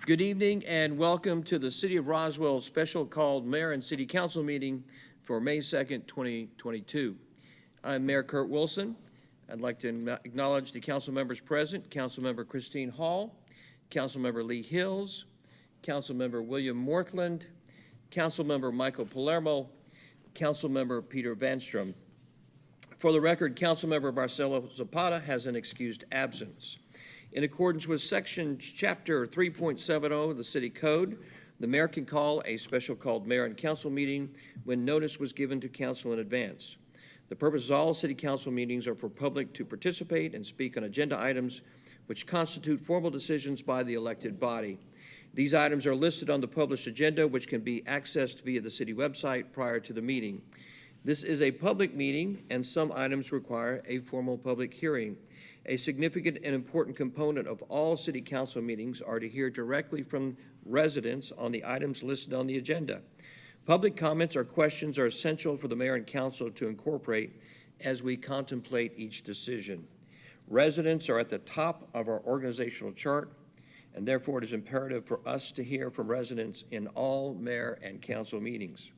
Good evening and welcome to the City of Roswell special called Mayor and City Council meeting for May 2nd, 2022. I'm Mayor Kurt Wilson. I'd like to acknowledge the council members present, Councilmember Christine Hall, Councilmember Lee Hills, Councilmember William Morthland, Councilmember Michael Palermo, Councilmember Peter Vanstrom. For the record, Councilmember Marcelo Zapata has an excused absence. In accordance with Section Chapter 3.70 of the City Code, the mayor can call a special called mayor and council meeting when notice was given to council in advance. The purpose of all city council meetings are for public to participate and speak on agenda items which constitute formal decisions by the elected body. These items are listed on the published agenda, which can be accessed via the city website prior to the meeting. This is a public meeting, and some items require a formal public hearing. A significant and important component of all city council meetings are to hear directly from residents on the items listed on the agenda. Public comments or questions are essential for the mayor and council to incorporate as we contemplate each decision. Residents are at the top of our organizational chart, and therefore it is imperative for us to hear from residents in all mayor and council meetings.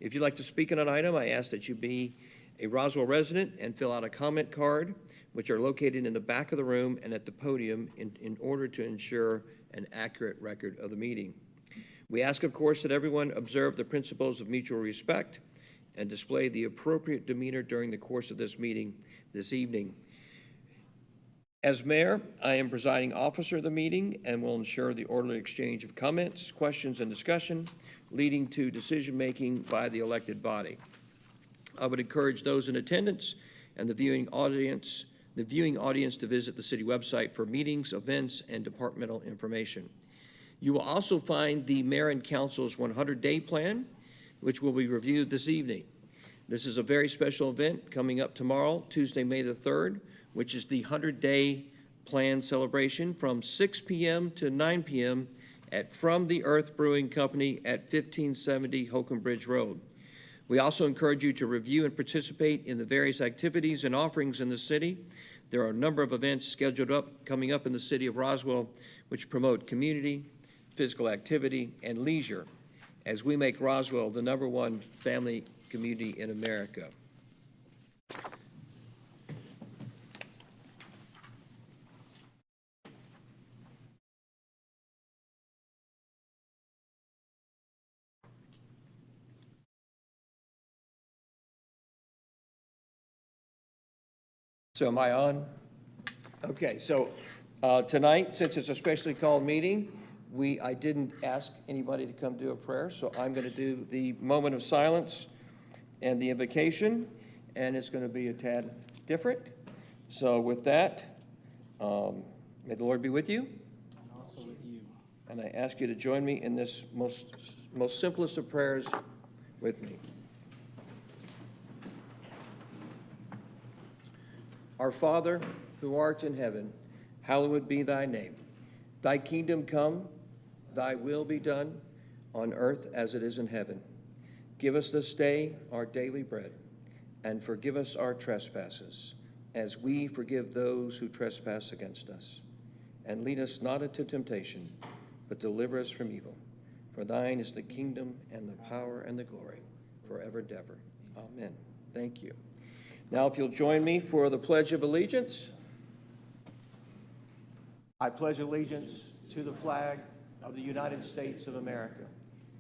If you'd like to speak on an item, I ask that you be a Roswell resident and fill out a comment card, which are located in the back of the room and at the podium in order to ensure an accurate record of the meeting. We ask, of course, that everyone observe the principles of mutual respect and display the appropriate demeanor during the course of this meeting this evening. As mayor, I am presiding officer of the meeting and will ensure the orderly exchange of comments, questions, and discussion, leading to decision-making by the elected body. I would encourage those in attendance and the viewing audience to visit the city website for meetings, events, and departmental information. You will also find the Mayor and Council's 100-day plan, which will be reviewed this evening. This is a very special event coming up tomorrow, Tuesday, May the 3rd, which is the 100-day plan celebration from 6 p.m. to 9 p.m. at From the Earth Brewing Company at 1570 Holcomb Bridge Road. We also encourage you to review and participate in the various activities and offerings in the city. There are a number of events coming up in the city of Roswell which promote community, physical activity, and leisure as we make Roswell the #1 family community in America. So am I on? Okay, so tonight, since it's a specially called meeting, I didn't ask anybody to come do a prayer, so I'm going to do the moment of silence and the invocation, and it's going to be a tad different. So with that, may the Lord be with you. And also with you. And I ask you to join me in this most simplest of prayers with me. Our Father, who art in heaven, hallowed be thy name. Thy kingdom come, thy will be done, on earth as it is in heaven. Give us this day our daily bread, and forgive us our trespasses, as we forgive those who trespass against us. And lead us not into temptation, but deliver us from evil. For thine is the kingdom, and the power, and the glory, forever and ever. Amen. Thank you. Now, if you'll join me for the Pledge of Allegiance. I pledge allegiance to the flag of the United States of America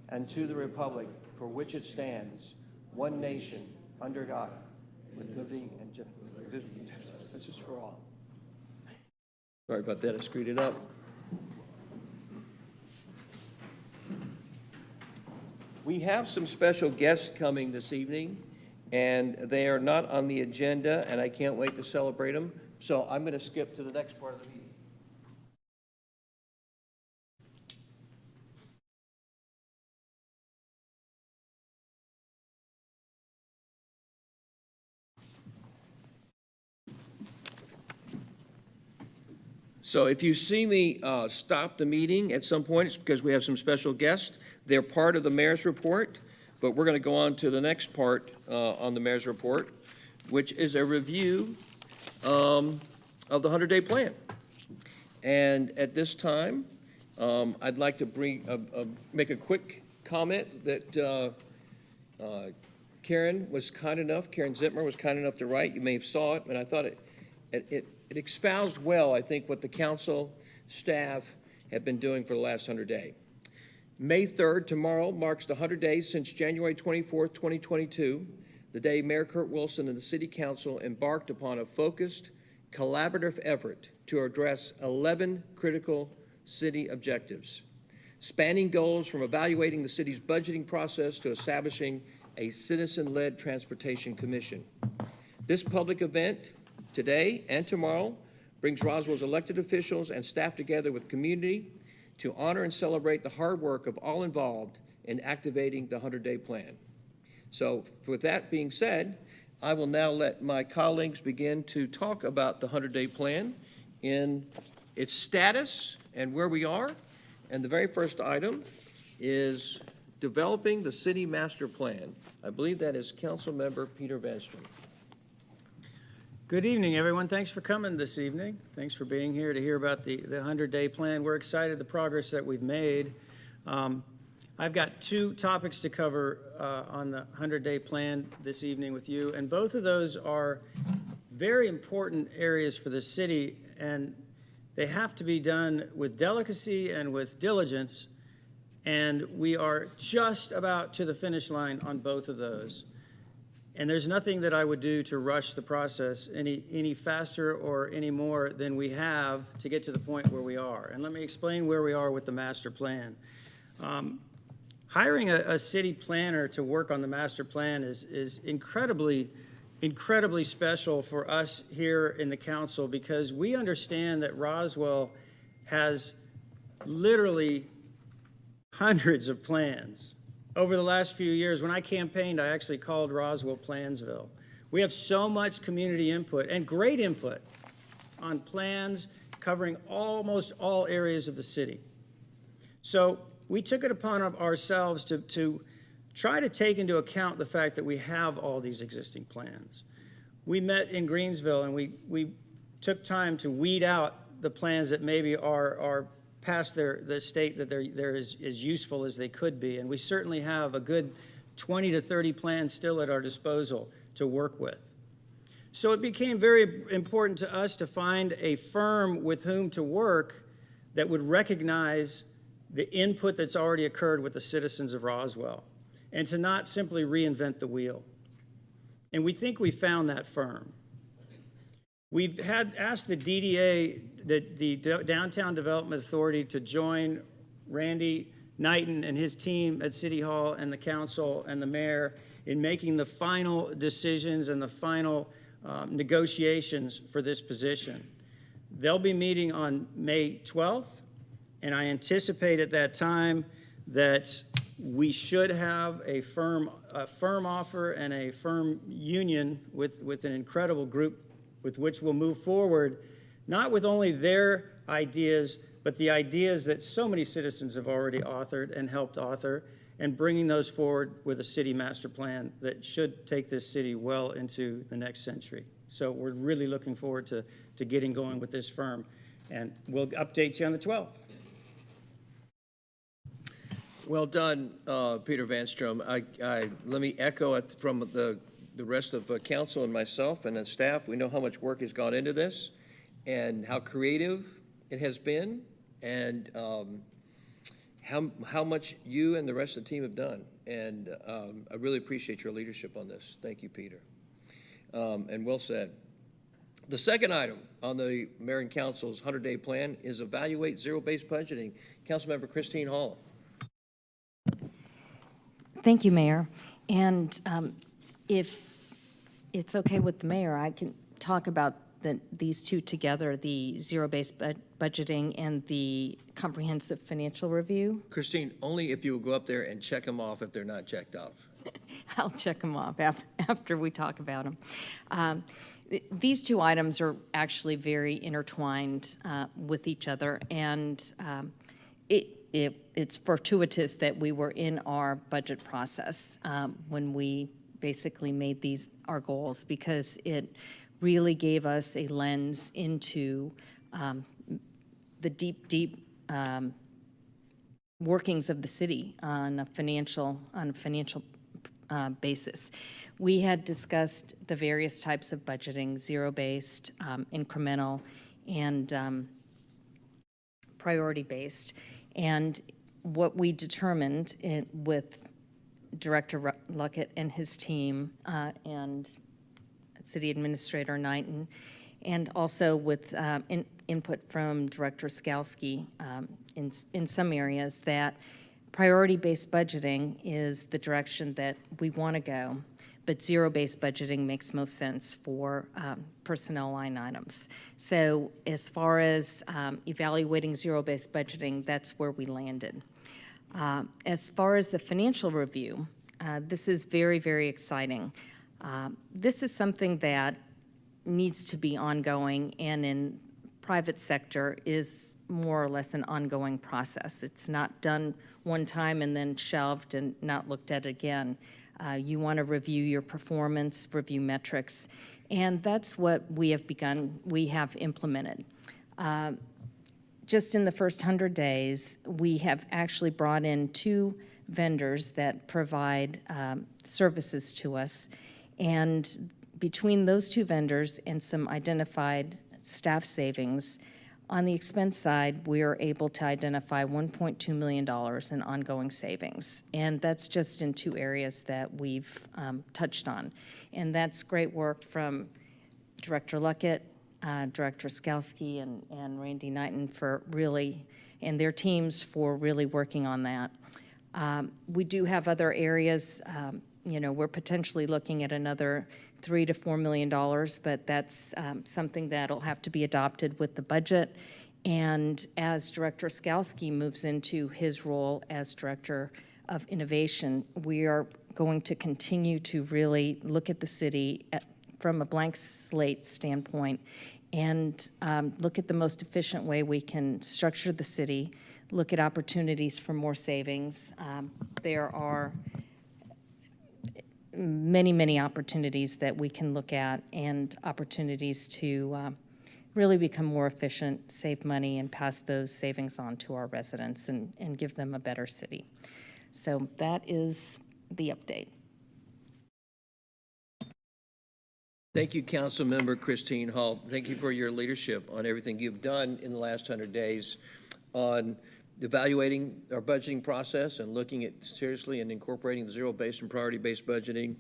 and to the republic for which it stands, one nation, under God, with liberty and justice for all. Sorry about that, I screwed it up. We have some special guests coming this evening, and they are not on the agenda, and I can't wait to celebrate them. So I'm going to skip to the next part of the meeting. So if you see me stop the meeting at some point, it's because we have some special guests. They're part of the mayor's report, but we're going to go on to the next part on the mayor's report, which is a review of the 100-day plan. And at this time, I'd like to make a quick comment that Karen Zitmer was kind enough to write. You may have saw it, and I thought it espoused well, I think, what the council staff have been doing for the last 100 days. May 3rd, tomorrow, marks the 100 days since January 24th, 2022, the day Mayor Kurt Wilson and the City Council embarked upon a focused, collaborative effort to address 11 critical city objectives, spanning goals from evaluating the city's budgeting process to establishing a citizen-led transportation commission. This public event, today and tomorrow, brings Roswell's elected officials and staff together with community to honor and celebrate the hard work of all involved in activating the 100-day plan. So with that being said, I will now let my colleagues begin to talk about the 100-day plan in its status and where we are. And the very first item is developing the city master plan. I believe that is Council Member Peter Vanstrom. Good evening, everyone. Thanks for coming this evening. Thanks for being here to hear about the 100-day plan. We're excited the progress that we've made. I've got two topics to cover on the 100-day plan this evening with you, and both of those are very important areas for the city, and they have to be done with delicacy and with diligence, and we are just about to the finish line on both of those. And there's nothing that I would do to rush the process any faster or any more than we have to get to the point where we are. And let me explain where we are with the master plan. Hiring a city planner to work on the master plan is incredibly special for us here in the council, because we understand that Roswell has literally hundreds of plans. Over the last few years, when I campaigned, I actually called Roswell Plansville. We have so much community input and great input on plans covering almost all areas of the city. So we took it upon ourselves to try to take into account the fact that we have all these existing plans. We met in Greensville, and we took time to weed out the plans that maybe are past the state that they're as useful as they could be. And we certainly have a good 20 to 30 plans still at our disposal to work with. So it became very important to us to find a firm with whom to work that would recognize the input that's already occurred with the citizens of Roswell, and to not simply reinvent the wheel. And we think we found that firm. We've asked the DDA, the Downtown Development Authority, to join Randy Knighton and his team at City Hall and the council and the mayor in making the final decisions and the final negotiations for this position. They'll be meeting on May 12th, and I anticipate at that time that we should have a firm offer and a firm union with an incredible group with which we'll move forward, not with only their ideas, but the ideas that so many citizens have already authored and helped author, and bringing those forward with a city master plan that should take this city well into the next century. So we're really looking forward to getting going with this firm, and we'll update you on the 12th. Well done, Peter Vanstrom. Let me echo it from the rest of council and myself and the staff. We know how much work has gone into this and how creative it has been, and how much you and the rest of the team have done. And I really appreciate your leadership on this. Thank you, Peter. And well said. The second item on the Mayor and Council's 100-day plan is evaluate zero-based budgeting. Councilmember Christine Hall. Thank you, Mayor. And if it's okay with the mayor, I can talk about these two together, the zero-based budgeting and the comprehensive financial review. Christine, only if you will go up there and check them off if they're not checked off. I'll check them off after we talk about them. These two items are actually very intertwined with each other, and it's fortuitous that we were in our budget process when we basically made these our goals, because it really gave us a lens into the deep workings of the city on a financial basis. We had discussed the various types of budgeting, zero-based, incremental, and priority-based. And what we determined with Director Luckett and his team and City Administrator Knighton, and also with input from Director Skalski in some areas, that priority-based budgeting is the direction that we want to go, but zero-based budgeting makes most sense for personnel line items. So as far as evaluating zero-based budgeting, that's where we landed. As far as the financial review, this is very, very exciting. This is something that needs to be ongoing, and in private sector is more or less an ongoing process. It's not done one time and then shelved and not looked at again. You want to review your performance, review metrics, and that's what we have begun, we have implemented. Just in the first 100 days, we have actually brought in 2 vendors that provide services to us, and between those 2 vendors and some identified staff savings, on the expense side, we are able to identify $1.2 million in ongoing savings. And that's just in 2 areas that we've touched on. And that's great work from Director Luckett, Director Skalski, and Randy Knighton for really, and their teams for really working on that. We do have other areas, we're potentially looking at another $3 to $4 million, but that's something that'll have to be adopted with the budget. And as Director Skalski moves into his role as Director of Innovation, we are going to continue to really look at the city from a blank slate standpoint and look at the most efficient way we can structure the city, look at opportunities for more savings. There are many, many opportunities that we can look at, and opportunities to really become more efficient, save money, and pass those savings on to our residents and give them a better city. So that is the update. Thank you, Councilmember Christine Hall. Thank you for your leadership on everything you've done in the last 100 days on evaluating our budgeting process and looking at seriously and incorporating the zero-based and priority-based budgeting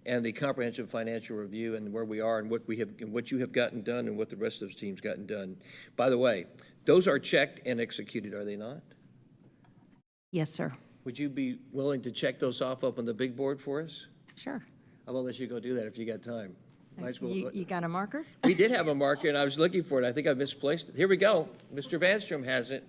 and the comprehensive financial review and where we are and what we have and what you have gotten done and what the rest of the team's gotten done. By the way, those are checked and executed, are they not? Yes, sir. Would you be willing to check those off up on the big board for us? Sure. I will let you go do that if you got time. Might as well. You got a marker? We did have a marker, and I was looking for it. I think I misplaced it. Here we go. Mr. Vanstrom has it.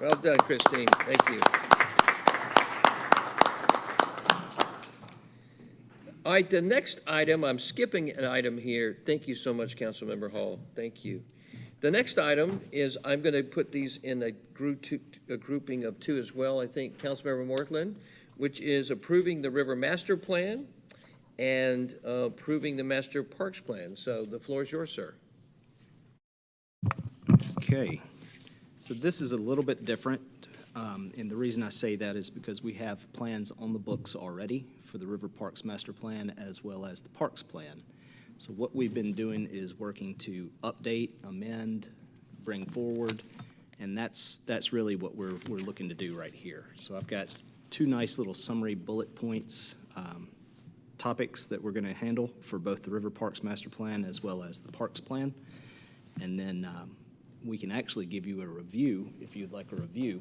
Well done, Christine. Thank you. All right, the next item, I'm skipping an item here. Thank you so much, Councilmember Hall. Thank you. The next item is, I'm going to put these in a grouping of 2 as well, I think, Councilmember Mortland, which is approving the River Master Plan and approving the Master Parks Plan. So the floor is yours, sir. Okay. So this is a little bit different, and the reason I say that is because we have plans on the books already for the River Parks Master Plan as well as the Parks Plan. So what we've been doing is working to update, amend, bring forward, and that's really what we're looking to do right here. So I've got 2 nice little summary bullet points, topics that we're going to handle for both the River Parks Master Plan as well as the Parks Plan, and then we can actually give you a review, if you'd like a review,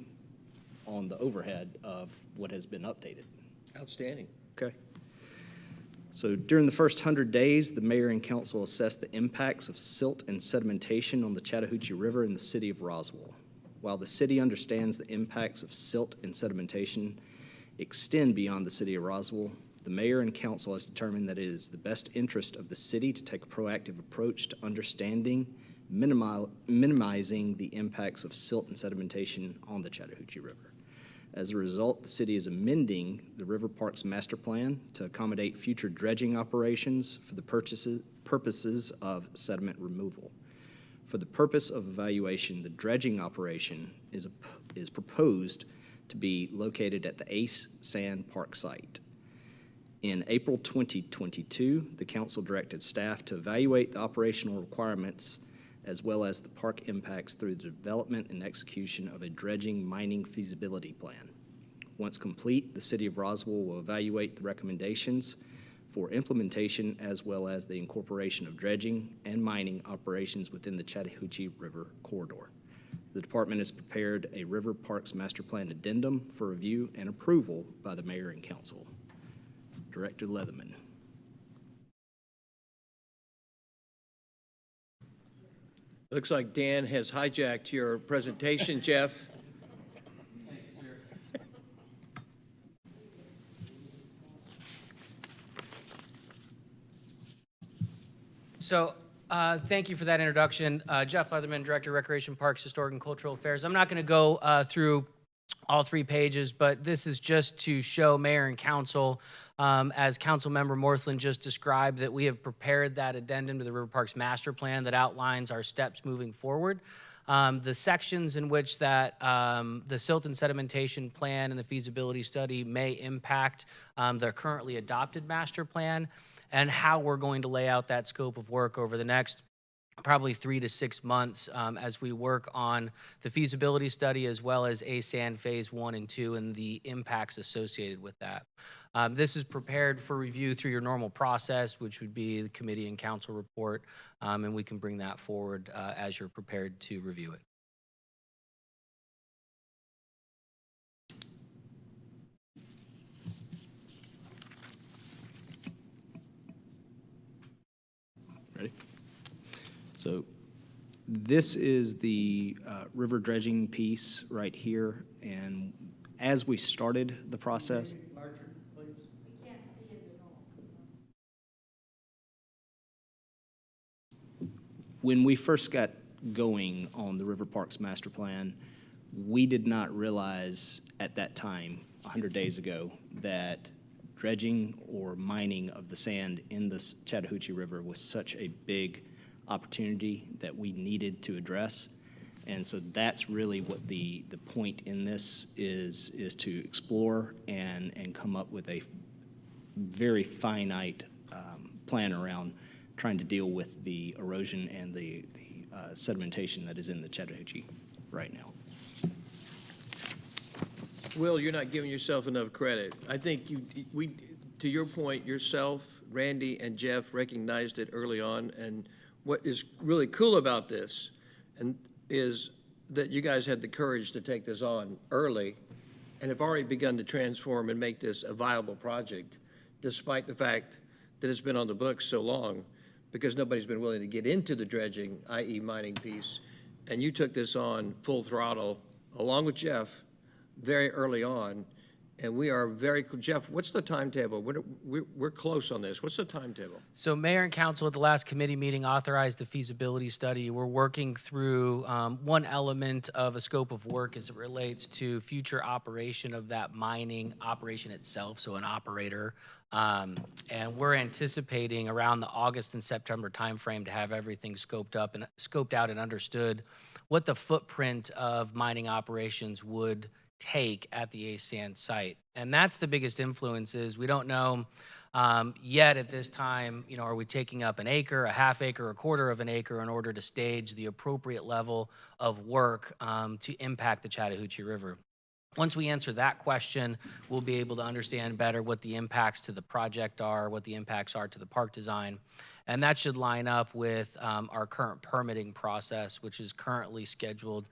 on the overhead of what has been updated. Outstanding. Okay. So during the first 100 days, the mayor and council assessed the impacts of silt and sedimentation on the Chattahoochee River in the city of Roswell. While the city understands the impacts of silt and sedimentation extend beyond the city of Roswell, the mayor and council has determined that it is the best interest of the city to take a proactive approach to understanding, minimizing the impacts of silt and sedimentation on the Chattahoochee River. As a result, the city is amending the River Parks Master Plan to accommodate future dredging operations for the purposes of sediment removal. For the purpose of evaluation, the dredging operation is proposed to be located at the Ace Sand Park site. In April 2022, the council directed staff to evaluate the operational requirements as well as the park impacts through the development and execution of a dredging mining feasibility plan. Once complete, the City of Roswell will evaluate the recommendations for implementation as well as the incorporation of dredging and mining operations within the Chattahoochee River corridor. The department has prepared a River Parks Master Plan Addendum for review and approval by the Mayor and Council. Director Leatherman. Looks like Dan has hijacked your presentation, Jeff. So thank you for that introduction. Jeff Leatherman, Director of Recreation, Parks, Historic, and Cultural Affairs. I'm not going to go through all 3 pages, but this is just to show Mayor and Council, as Councilmember Morthland just described, that we have prepared that addendum to the River Parks Master Plan that outlines our steps moving forward. The sections in which that the silt and sedimentation plan and the feasibility study may impact the currently adopted master plan, and how we're going to lay out that scope of work over the next probably 3 to 6 months as we work on the feasibility study as well as ASAN Phase 1 and 2 and the impacts associated with that. This is prepared for review through your normal process, which would be the committee and council report, and we can bring that forward as you're prepared to review it. Ready? So this is the river dredging piece right here, and as we started the process. Larger, please. We can't see it at all. When we first got going on the River Parks Master Plan, we did not realize at that time, 100 days ago, that dredging or mining of the sand in the Chattahoochee River was such a big opportunity that we needed to address. And so that's really what the point in this is to explore and come up with a very finite plan around trying to deal with the erosion and the sedimentation that is in the Chattahoochee right now. Will, you're not giving yourself enough credit. I think to your point, yourself, Randy, and Jeff recognized it early on, and what is really cool about this is that you guys had the courage to take this on early and have already begun to transform and make this a viable project, despite the fact that it's been on the books so long, because nobody's been willing to get into the dredging, i.e. mining piece. And you took this on full throttle, along with Jeff, very early on. And we are Jeff, what's the timetable? We're close on this. What's the timetable? So Mayor and Council at the last committee meeting authorized the feasibility study. We're working through one element of a scope of work as it relates to future operation of that mining operation itself, so an operator. And we're anticipating around the August and September timeframe to have everything scoped out and understood what the footprint of mining operations would take at the ASAN site. And that's the biggest influence. Is we don't know yet at this time, are we taking up an acre, a half acre, a quarter of an acre in order to stage the appropriate level of work to impact the Chattahoochee River. Once we answer that question, we'll be able to understand better what the impacts to the project are, what the impacts are to the park design. And that should line up with our current permitting process, which is currently scheduled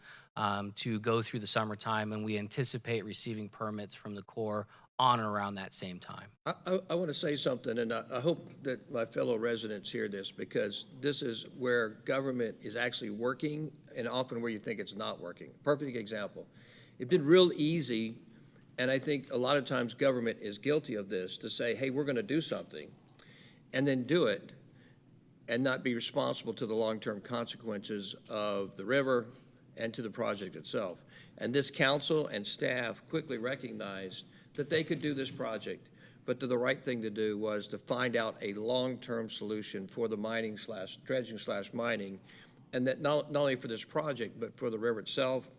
to go through the summertime, and we anticipate receiving permits from the Corps on and around that same time. I want to say something, and I hope that my fellow residents hear this, because this is where government is actually working and often where you think it's not working. Perfect example. It'd been real easy, and I think a lot of times government is guilty of this, to say, hey, we're going to do something, and then do it, and not be responsible to the long-term consequences of the river and to the project itself. And this council and staff quickly recognized that they could do this project, but the right thing to do was to find out a long-term solution for the mining slash dredging slash mining, and that not only for this project, but for the river itself,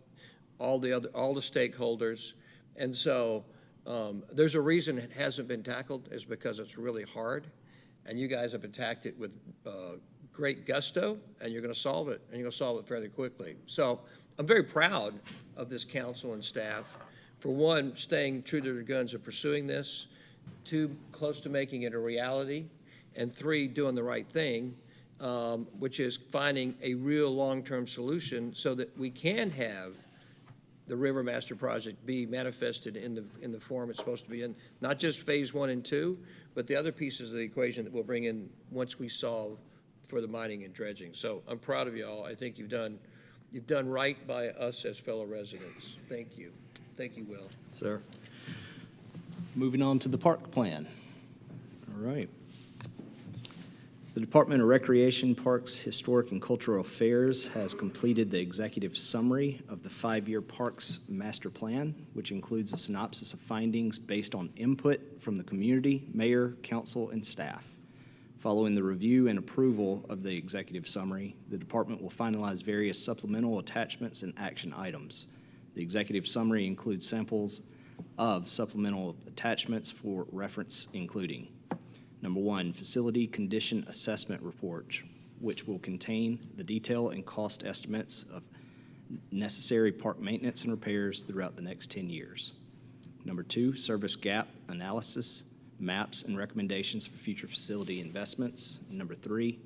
all the stakeholders. And so there's a reason it hasn't been tackled, is because it's really hard. And you guys have attacked it with great gusto, and you're going to solve it, and you're going to solve it fairly quickly. So I'm very proud of this council and staff, for one, staying true to their guns of pursuing this, two, close to making it a reality, and three, doing the right thing, which is finding a real long-term solution so that we can have the River Master Project be manifested in the form it's supposed to be in, not just phase 1 and 2, but the other pieces of the equation that we'll bring in once we solve for the mining and dredging. So I'm proud of y'all. I think you've done right by us as fellow residents. Thank you. Thank you, Will. Sir. Moving on to the park plan. All right. The Department of Recreation, Parks, Historic, and Cultural Affairs has completed the executive summary of the 5-year Parks Master Plan, which includes a synopsis of findings based on input from the community, mayor, council, and staff. Following the review and approval of the executive summary, the department will finalize various supplemental attachments and action items. The executive summary includes samples of supplemental attachments for reference, including: Number 1, Facility Condition Assessment Report, which will contain the detail and cost estimates of necessary park maintenance and repairs throughout the next 10 years. Number 2, Service Gap Analysis, maps and recommendations for future facility investments. Number 3,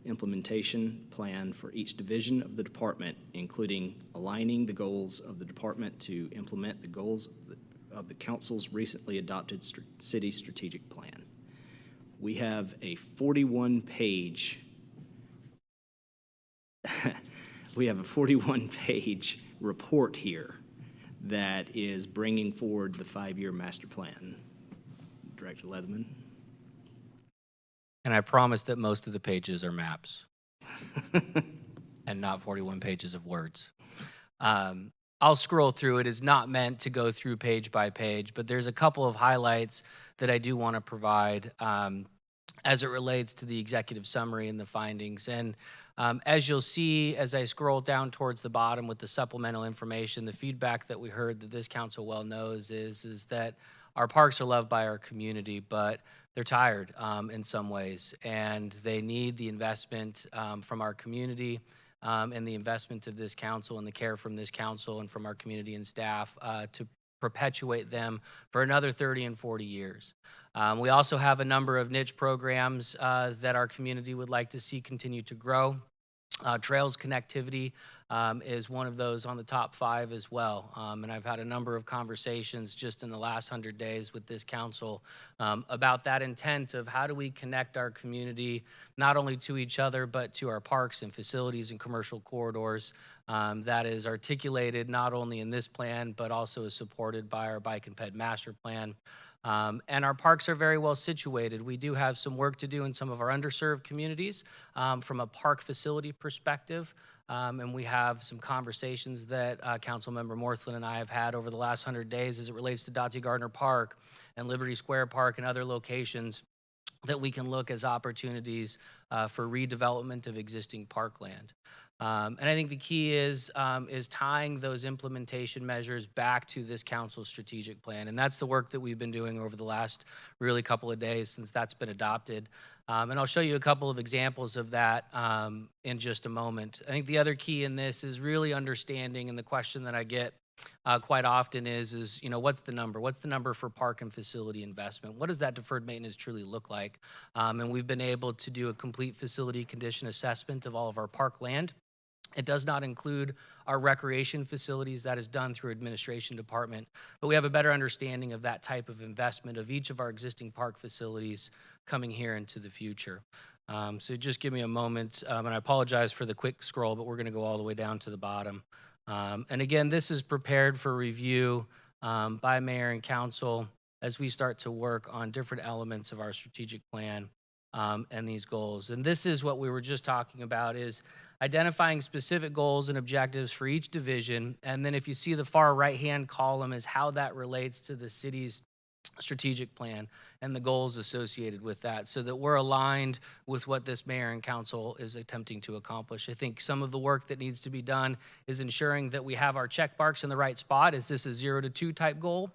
Implementation Plan for each division of the department, including aligning the goals of the department to implement the goals of the council's recently adopted city strategic plan. We have a 41-page report here that is bringing forward the 5-year master plan. Director Leatherman. And I promise that most of the pages are maps and not 41 pages of words. I'll scroll through. It is not meant to go through page by page, but there's a couple of highlights that I do want to provide as it relates to the executive summary and the findings. And as you'll see, as I scroll down towards the bottom with the supplemental information, the feedback that we heard that this council well knows is that our parks are loved by our community, but they're tired in some ways, and they need the investment from our community and the investment of this council and the care from this council and from our community and staff to perpetuate them for another 30 and 40 years. We also have a number of niche programs that our community would like to see continue to grow. Trails connectivity is one of those on the top 5 as well. And I've had a number of conversations just in the last 100 days with this council about that intent of how do we connect our community not only to each other, but to our parks and facilities and commercial corridors. That is articulated not only in this plan, but also is supported by our Bike and Ped Master Plan. And our parks are very well situated. We do have some work to do in some of our underserved communities from a park facility perspective. And we have some conversations that Councilmember Morthland and I have had over the last 100 days as it relates to Dottie Gardner Park and Liberty Square Park and other locations that we can look as opportunities for redevelopment of existing parkland. And I think the key is tying those implementation measures back to this council's strategic plan. And that's the work that we've been doing over the last really couple of days since that's been adopted. And I'll show you a couple of examples of that in just a moment. I think the other key in this is really understanding, and the question that I get quite often is, you know, what's the number? What's the number for park and facility investment? What does that deferred maintenance truly look like? And we've been able to do a complete facility condition assessment of all of our park land. It does not include our recreation facilities. That is done through administration department, but we have a better understanding of that type of investment of each of our existing park facilities coming here into the future. So just give me a moment, and I apologize for the quick scroll, but we're going to go all the way down to the bottom. And again, this is prepared for review by mayor and council as we start to work on different elements of our strategic plan and these goals. And this is what we were just talking about, is identifying specific goals and objectives for each division. And then if you see the far right-hand column is how that relates to the city's strategic plan and the goals associated with that, so that we're aligned with what this mayor and council is attempting to accomplish. I think some of the work that needs to be done is ensuring that we have our check marks in the right spot. Is this a 0 to 2 type goal,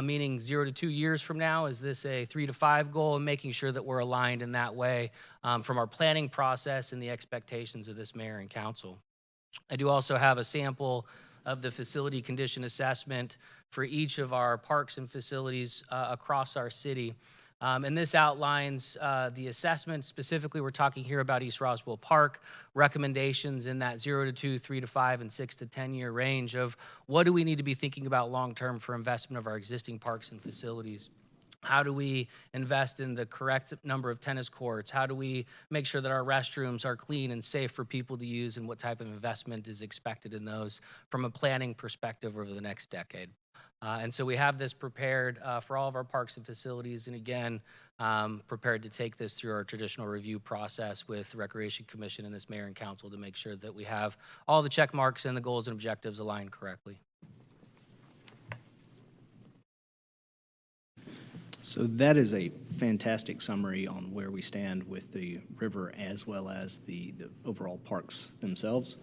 meaning 0 to 2 years from now? Is this a 3 to 5 goal? And making sure that we're aligned in that way from our planning process and the expectations of this mayor and council. I do also have a sample of the facility condition assessment for each of our parks and facilities across our city. And this outlines the assessment. Specifically, we're talking here about East Roswell Park, recommendations in that 0 to 2, 3 to 5, and 6 to 10 year range of what do we need to be thinking about long-term for investment of our existing parks and facilities. How do we invest in the correct number of tennis courts? How do we make sure that our restrooms are clean and safe for people to use, and what type of investment is expected in those from a planning perspective over the next decade? And so we have this prepared for all of our parks and facilities, and again, prepared to take this through our traditional review process with the Recreation Commission and this mayor and council to make sure that we have all the check marks and the goals and objectives aligned correctly. So that is a fantastic summary on where we stand with the river as well as the overall parks themselves.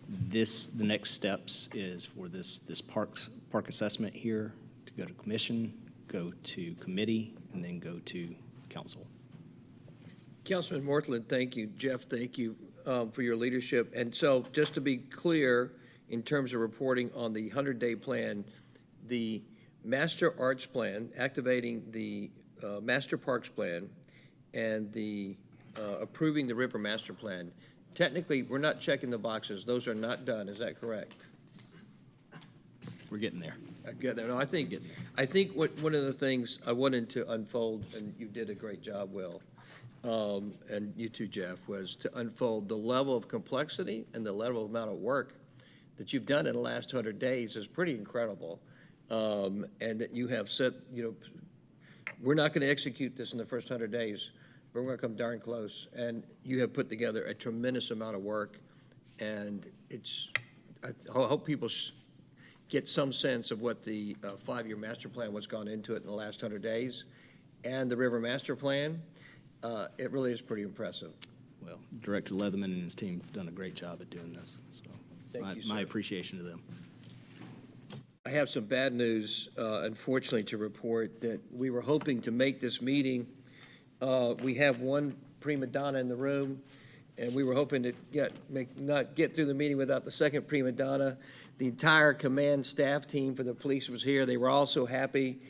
The next steps is for this park assessment here to go to commission, go to committee, and then go to council. Councilman Mortland, thank you. Jeff, thank you for your leadership. And so just to be clear, in terms of reporting on the 100-day plan, the Master Arts Plan, activating the Master Parks Plan, and the approving the River Master Plan, technically, we're not checking the boxes. Those are not done. Is that correct? We're getting there. Get there. No, I think one of the things I wanted to unfold, and you did a great job, Will, and you too, Jeff, was to unfold the level of complexity and the level of amount of work that you've done in the last 100 days is pretty incredible. And that you have said, we're not going to execute this in the first 100 days, but we're going to come darn close. And you have put together a tremendous amount of work, and I hope people get some sense of what the 5-year master plan, what's gone into it in the last 100 days, and the River Master Plan. It really is pretty impressive. Well, Director Leatherman and his team have done a great job at doing this. So my appreciation to them. I have some bad news, unfortunately, to report that we were hoping to make this meeting. We have one prima donna in the room, and we were hoping to not get through the meeting without the second prima donna. The entire command staff team for the police was here. They were all so happy.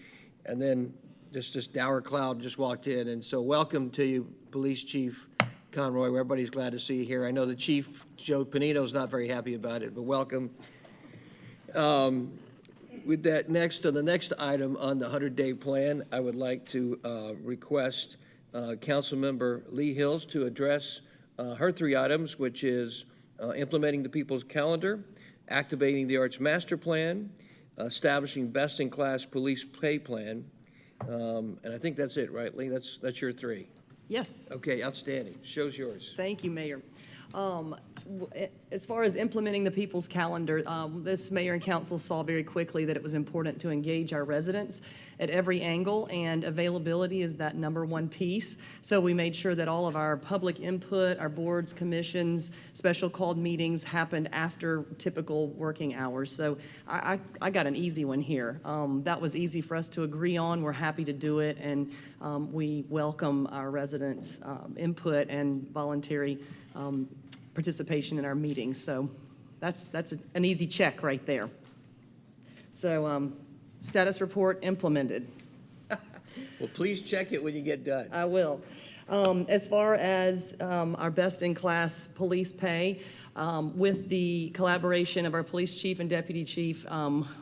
And then this dour cloud just walked in. And so welcome to you, Police Chief Conroy. Everybody's glad to see you here. I know the Chief, Joe Panito's not very happy about it, but welcome. With that, on the next item on the 100-day plan, I would like to request Councilmember Lee Hills to address her 3 items, which is implementing the People's Calendar, activating the Arts Master Plan, establishing best-in-class police pay plan, and I think that's it, right, Lee? That's your 3. Yes. Okay, outstanding. Show's yours. Thank you, Mayor. As far as implementing the People's Calendar, this mayor and council saw very quickly that it was important to engage our residents at every angle, and availability is that #1 piece. So we made sure that all of our public input, our boards, commissions, special called meetings happened after typical working hours. So I got an easy one here. That was easy for us to agree on. We're happy to do it, and we welcome our residents' input and voluntary participation in our meetings. So that's an easy check right there. So status report implemented. Well, please check it when you get done. I will. As far as our best-in-class police pay, with the collaboration of our police chief and deputy chief,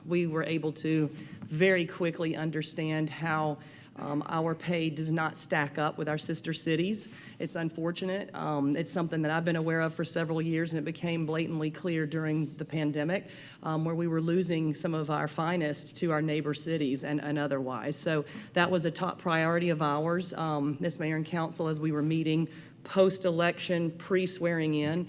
we were able to very quickly understand how Our pay does not stack up with our sister cities. It's unfortunate. It's something that I've been aware of for several years, and it became blatantly clear during the pandemic, where we were losing some of our finest to our neighbor cities and otherwise. So that was a top priority of ours, Ms. Mayor and Council, as we were meeting post-election, pre-swearing in.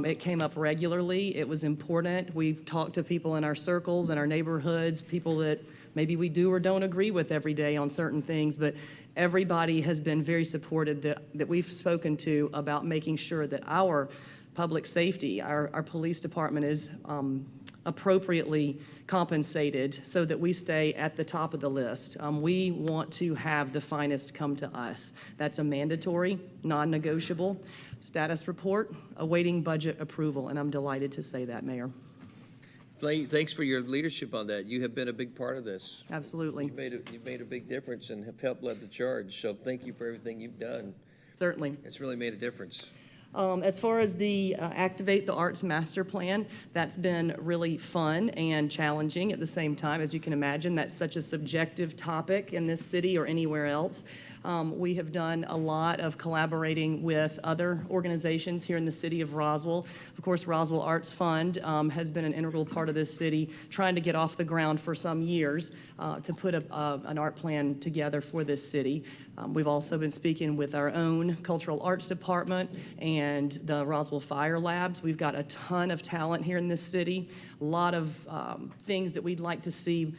It came up regularly. It was important. We've talked to people in our circles and our neighborhoods, people that maybe we do or don't agree with every day on certain things, but everybody has been very supportive that we've spoken to about making sure that our public safety, our police department is appropriately compensated so that we stay at the top of the list. We want to have the finest come to us. That's a mandatory, non-negotiable status report, awaiting budget approval, and I'm delighted to say that, Mayor. Thanks for your leadership on that. You have been a big part of this. Absolutely. You've made a big difference and have helped lead the charge. So thank you for everything you've done. Certainly. It's really made a difference. As far as the Activate the Arts Master Plan, that's been really fun and challenging at the same time. As you can imagine, that's such a subjective topic in this city or anywhere else. We have done a lot of collaborating with other organizations here in the city of Roswell. Of course, Roswell Arts Fund has been an integral part of this city, trying to get off the ground for some years to put an art plan together for this city. We've also been speaking with our own cultural arts department and the Roswell Fire Labs. We've got a ton of talent here in this city, a lot of things that we'd like to see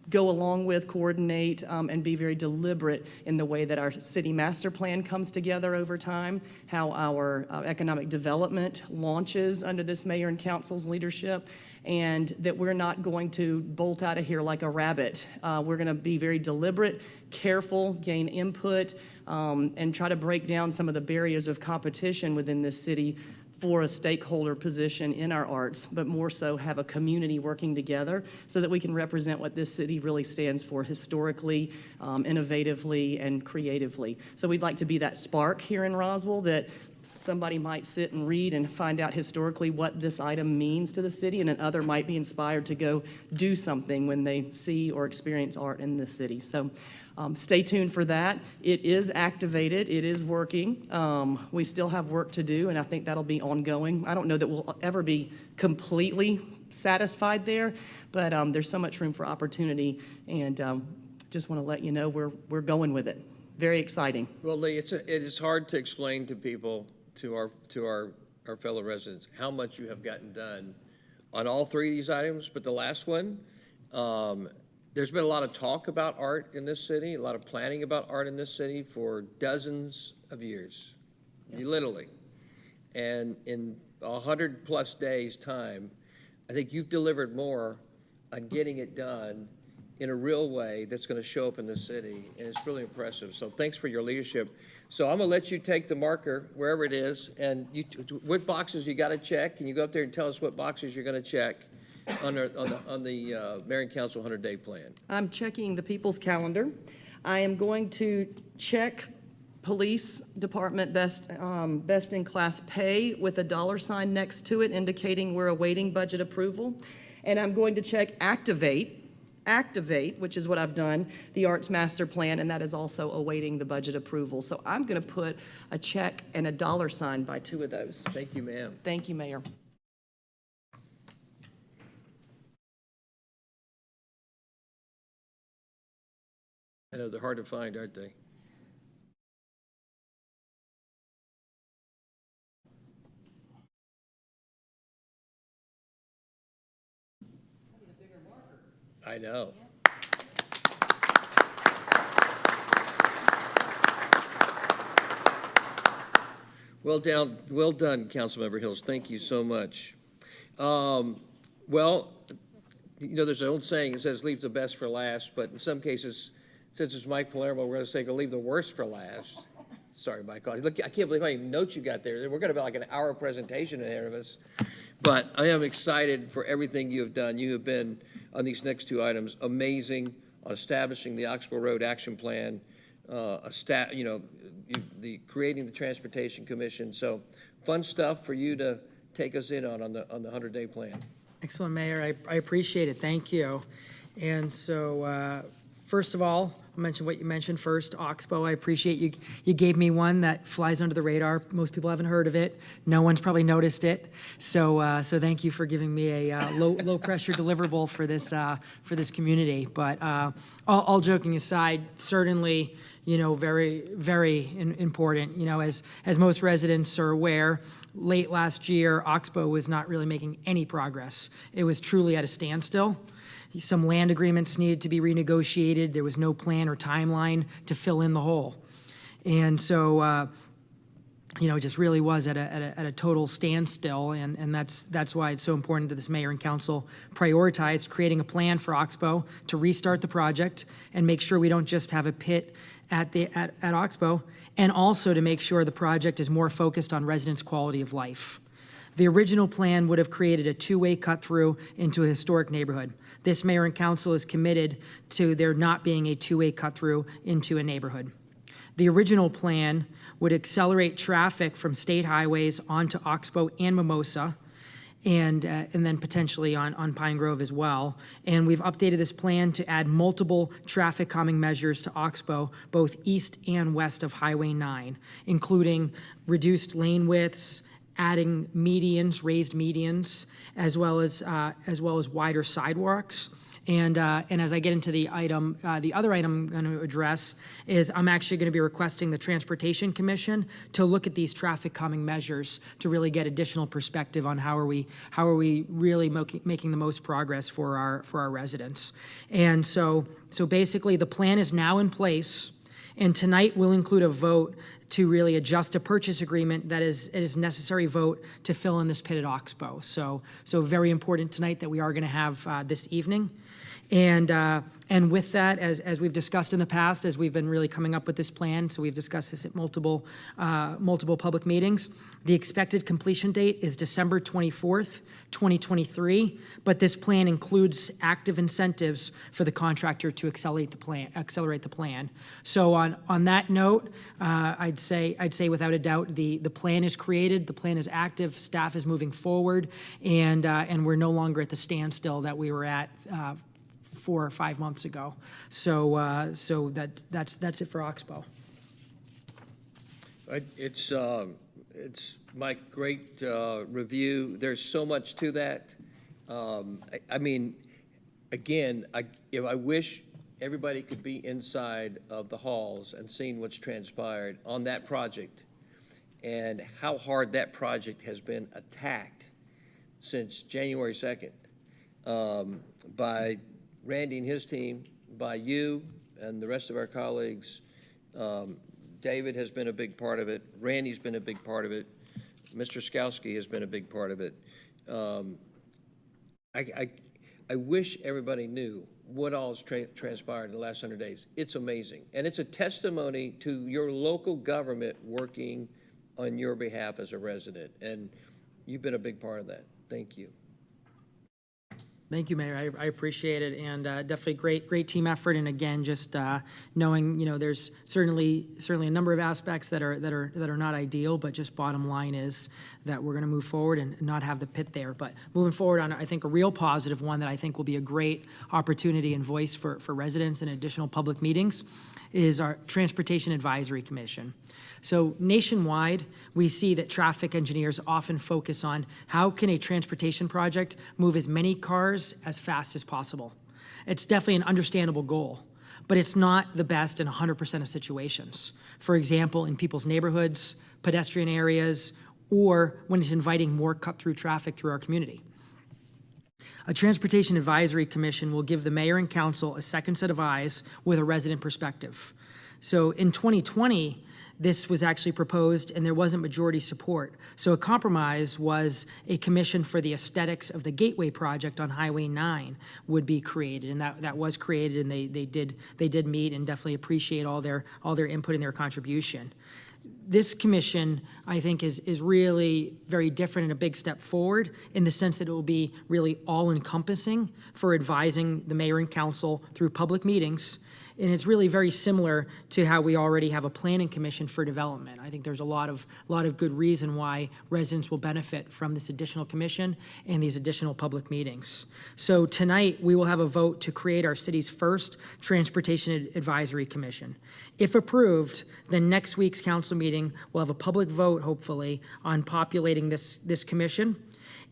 go along with, coordinate, and be very deliberate in the way that our city master plan comes together over time, how our economic development launches under this mayor and council's leadership, and that we're not going to bolt out of here like a rabbit. We're going to be very deliberate, careful, gain input, and try to break down some of the barriers of competition within this city for a stakeholder position in our arts, but more so have a community working together so that we can represent what this city really stands for historically, innovatively, and creatively. So we'd like to be that spark here in Roswell that somebody might sit and read and find out historically what this item means to the city, and another might be inspired to go do something when they see or experience art in the city. So stay tuned for that. It is activated. It is working. We still have work to do, and I think that'll be ongoing. I don't know that we'll ever be completely satisfied there, but there's so much room for opportunity, and just want to let you know we're going with it. Very exciting. Well, Lee, it is hard to explain to people, to our fellow residents, how much you have gotten done on all three of these items, but the last one, there's been a lot of talk about art in this city, a lot of planning about art in this city for dozens of years, literally. And in 100+ days' time, I think you've delivered more on getting it done in a real way that's going to show up in the city, and it's really impressive. So thanks for your leadership. So I'm going to let you take the marker wherever it is, and what boxes you got to check. Can you go up there and tell us what boxes you're going to check on the Mayor and Council 100-day plan? I'm checking the people's calendar. I am going to check police department best in class pay with a $ next to it indicating we're awaiting budget approval. And I'm going to check activate, which is what I've done, the Arts Master Plan, and that is also awaiting the budget approval. So I'm going to put a check and a $ by two of those. Thank you, ma'am. Thank you, Mayor. I know they're hard to find, aren't they? I know. Well done, Councilmember Hills. Thank you so much. Well, you know, there's an old saying, it says leave the best for last, but in some cases, since it's Mike Palermo, we're going to say go leave the worst for last. Sorry, Mike. Look, I can't believe how many notes you got there. We're going to be like an hour presentation ahead of us. But I am excited for everything you have done. You have been, on these next two items, amazing on establishing the Oxbow Road Action Plan, creating the Transportation Commission. So fun stuff for you to take us in on the 100-day plan. Excellent, Mayor. I appreciate it. Thank you. And so, first of all, mention what you mentioned first, Oxbow. I appreciate you gave me one that flies under the radar. Most people haven't heard of it. No one's probably noticed it. So thank you for giving me a low pressure deliverable for this community. But all joking aside, certainly, very important. As most residents are aware, late last year, Oxbow was not really making any progress. It was truly at a standstill. Some land agreements needed to be renegotiated. There was no plan or timeline to fill in the hole. And so, it just really was at a total standstill. And that's why it's so important that this mayor and council prioritized creating a plan for Oxbow to restart the project and make sure we don't just have a pit at Oxbow, and also to make sure the project is more focused on residents' quality of life. The original plan would have created a two-way cut-through into a historic neighborhood. This mayor and council is committed to there not being a two-way cut-through into a neighborhood. The original plan would accelerate traffic from state highways onto Oxbow and Mimosa, and then potentially on Pine Grove as well. And we've updated this plan to add multiple traffic calming measures to Oxbow, both east and west of Highway 9, including reduced lane widths, adding medians, raised medians, as well as wider sidewalks. And as I get into the other item I'm going to address is I'm actually going to be requesting the Transportation Commission to look at these traffic calming measures to really get additional perspective on how are we really making the most progress for our residents. And so basically the plan is now in place, and tonight we'll include a vote to really adjust a purchase agreement that is necessary vote to fill in this pit at Oxbow. So very important tonight that we are going to have this evening. And with that, as we've discussed in the past, as we've been really coming up with this plan, so we've discussed this at multiple public meetings, the expected completion date is December 24th, 2023, but this plan includes active incentives for the contractor to accelerate the plan. So on that note, I'd say without a doubt the plan is created, the plan is active, staff is moving forward, and we're no longer at the standstill that we were at 4 or 5 months ago. So that's it for Oxbow. It's Mike, great review. There's so much to that. I mean, again, I wish everybody could be inside of the halls and seeing what's transpired on that project and how hard that project has been attacked since January 2nd by Randy and his team, by you and the rest of our colleagues. David has been a big part of it. Randy's been a big part of it. Mr. Skowski has been a big part of it. I wish everybody knew what all has transpired in the last 100 days. It's amazing. And it's a testimony to your local government working on your behalf as a resident. And you've been a big part of that. Thank you. Thank you, Mayor. I appreciate it, and definitely great team effort. And again, just knowing there's certainly a number of aspects that are not ideal, but just bottom line is that we're going to move forward and not have the pit there. But moving forward on, I think, a real positive one that I think will be a great opportunity and voice for residents in additional public meetings is our Transportation Advisory Commission. So nationwide, we see that traffic engineers often focus on how can a transportation project move as many cars as fast as possible. It's definitely an understandable goal, but it's not the best in 100% of situations. For example, in people's neighborhoods, pedestrian areas, or when it's inviting more cut-through traffic through our community. A Transportation Advisory Commission will give the mayor and council a second set of eyes with a resident perspective. So in 2020, this was actually proposed and there wasn't majority support. So a compromise was a commission for the aesthetics of the Gateway project on Highway 9 would be created, and that was created, and they did meet and definitely appreciate all their input and their contribution. This commission, I think, is really very different and a big step forward in the sense that it will be really all-encompassing for advising the mayor and council through public meetings And it's really very similar to how we already have a planning commission for development. I think there's a lot of good reason why residents will benefit from this additional commission and these additional public meetings. So tonight, we will have a vote to create our city's first Transportation Advisory Commission. If approved, then next week's council meeting will have a public vote, hopefully, on populating this commission.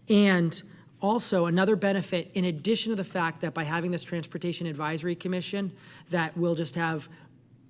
And also, another benefit, in addition to the fact that by having this Transportation Advisory Commission, that we'll just have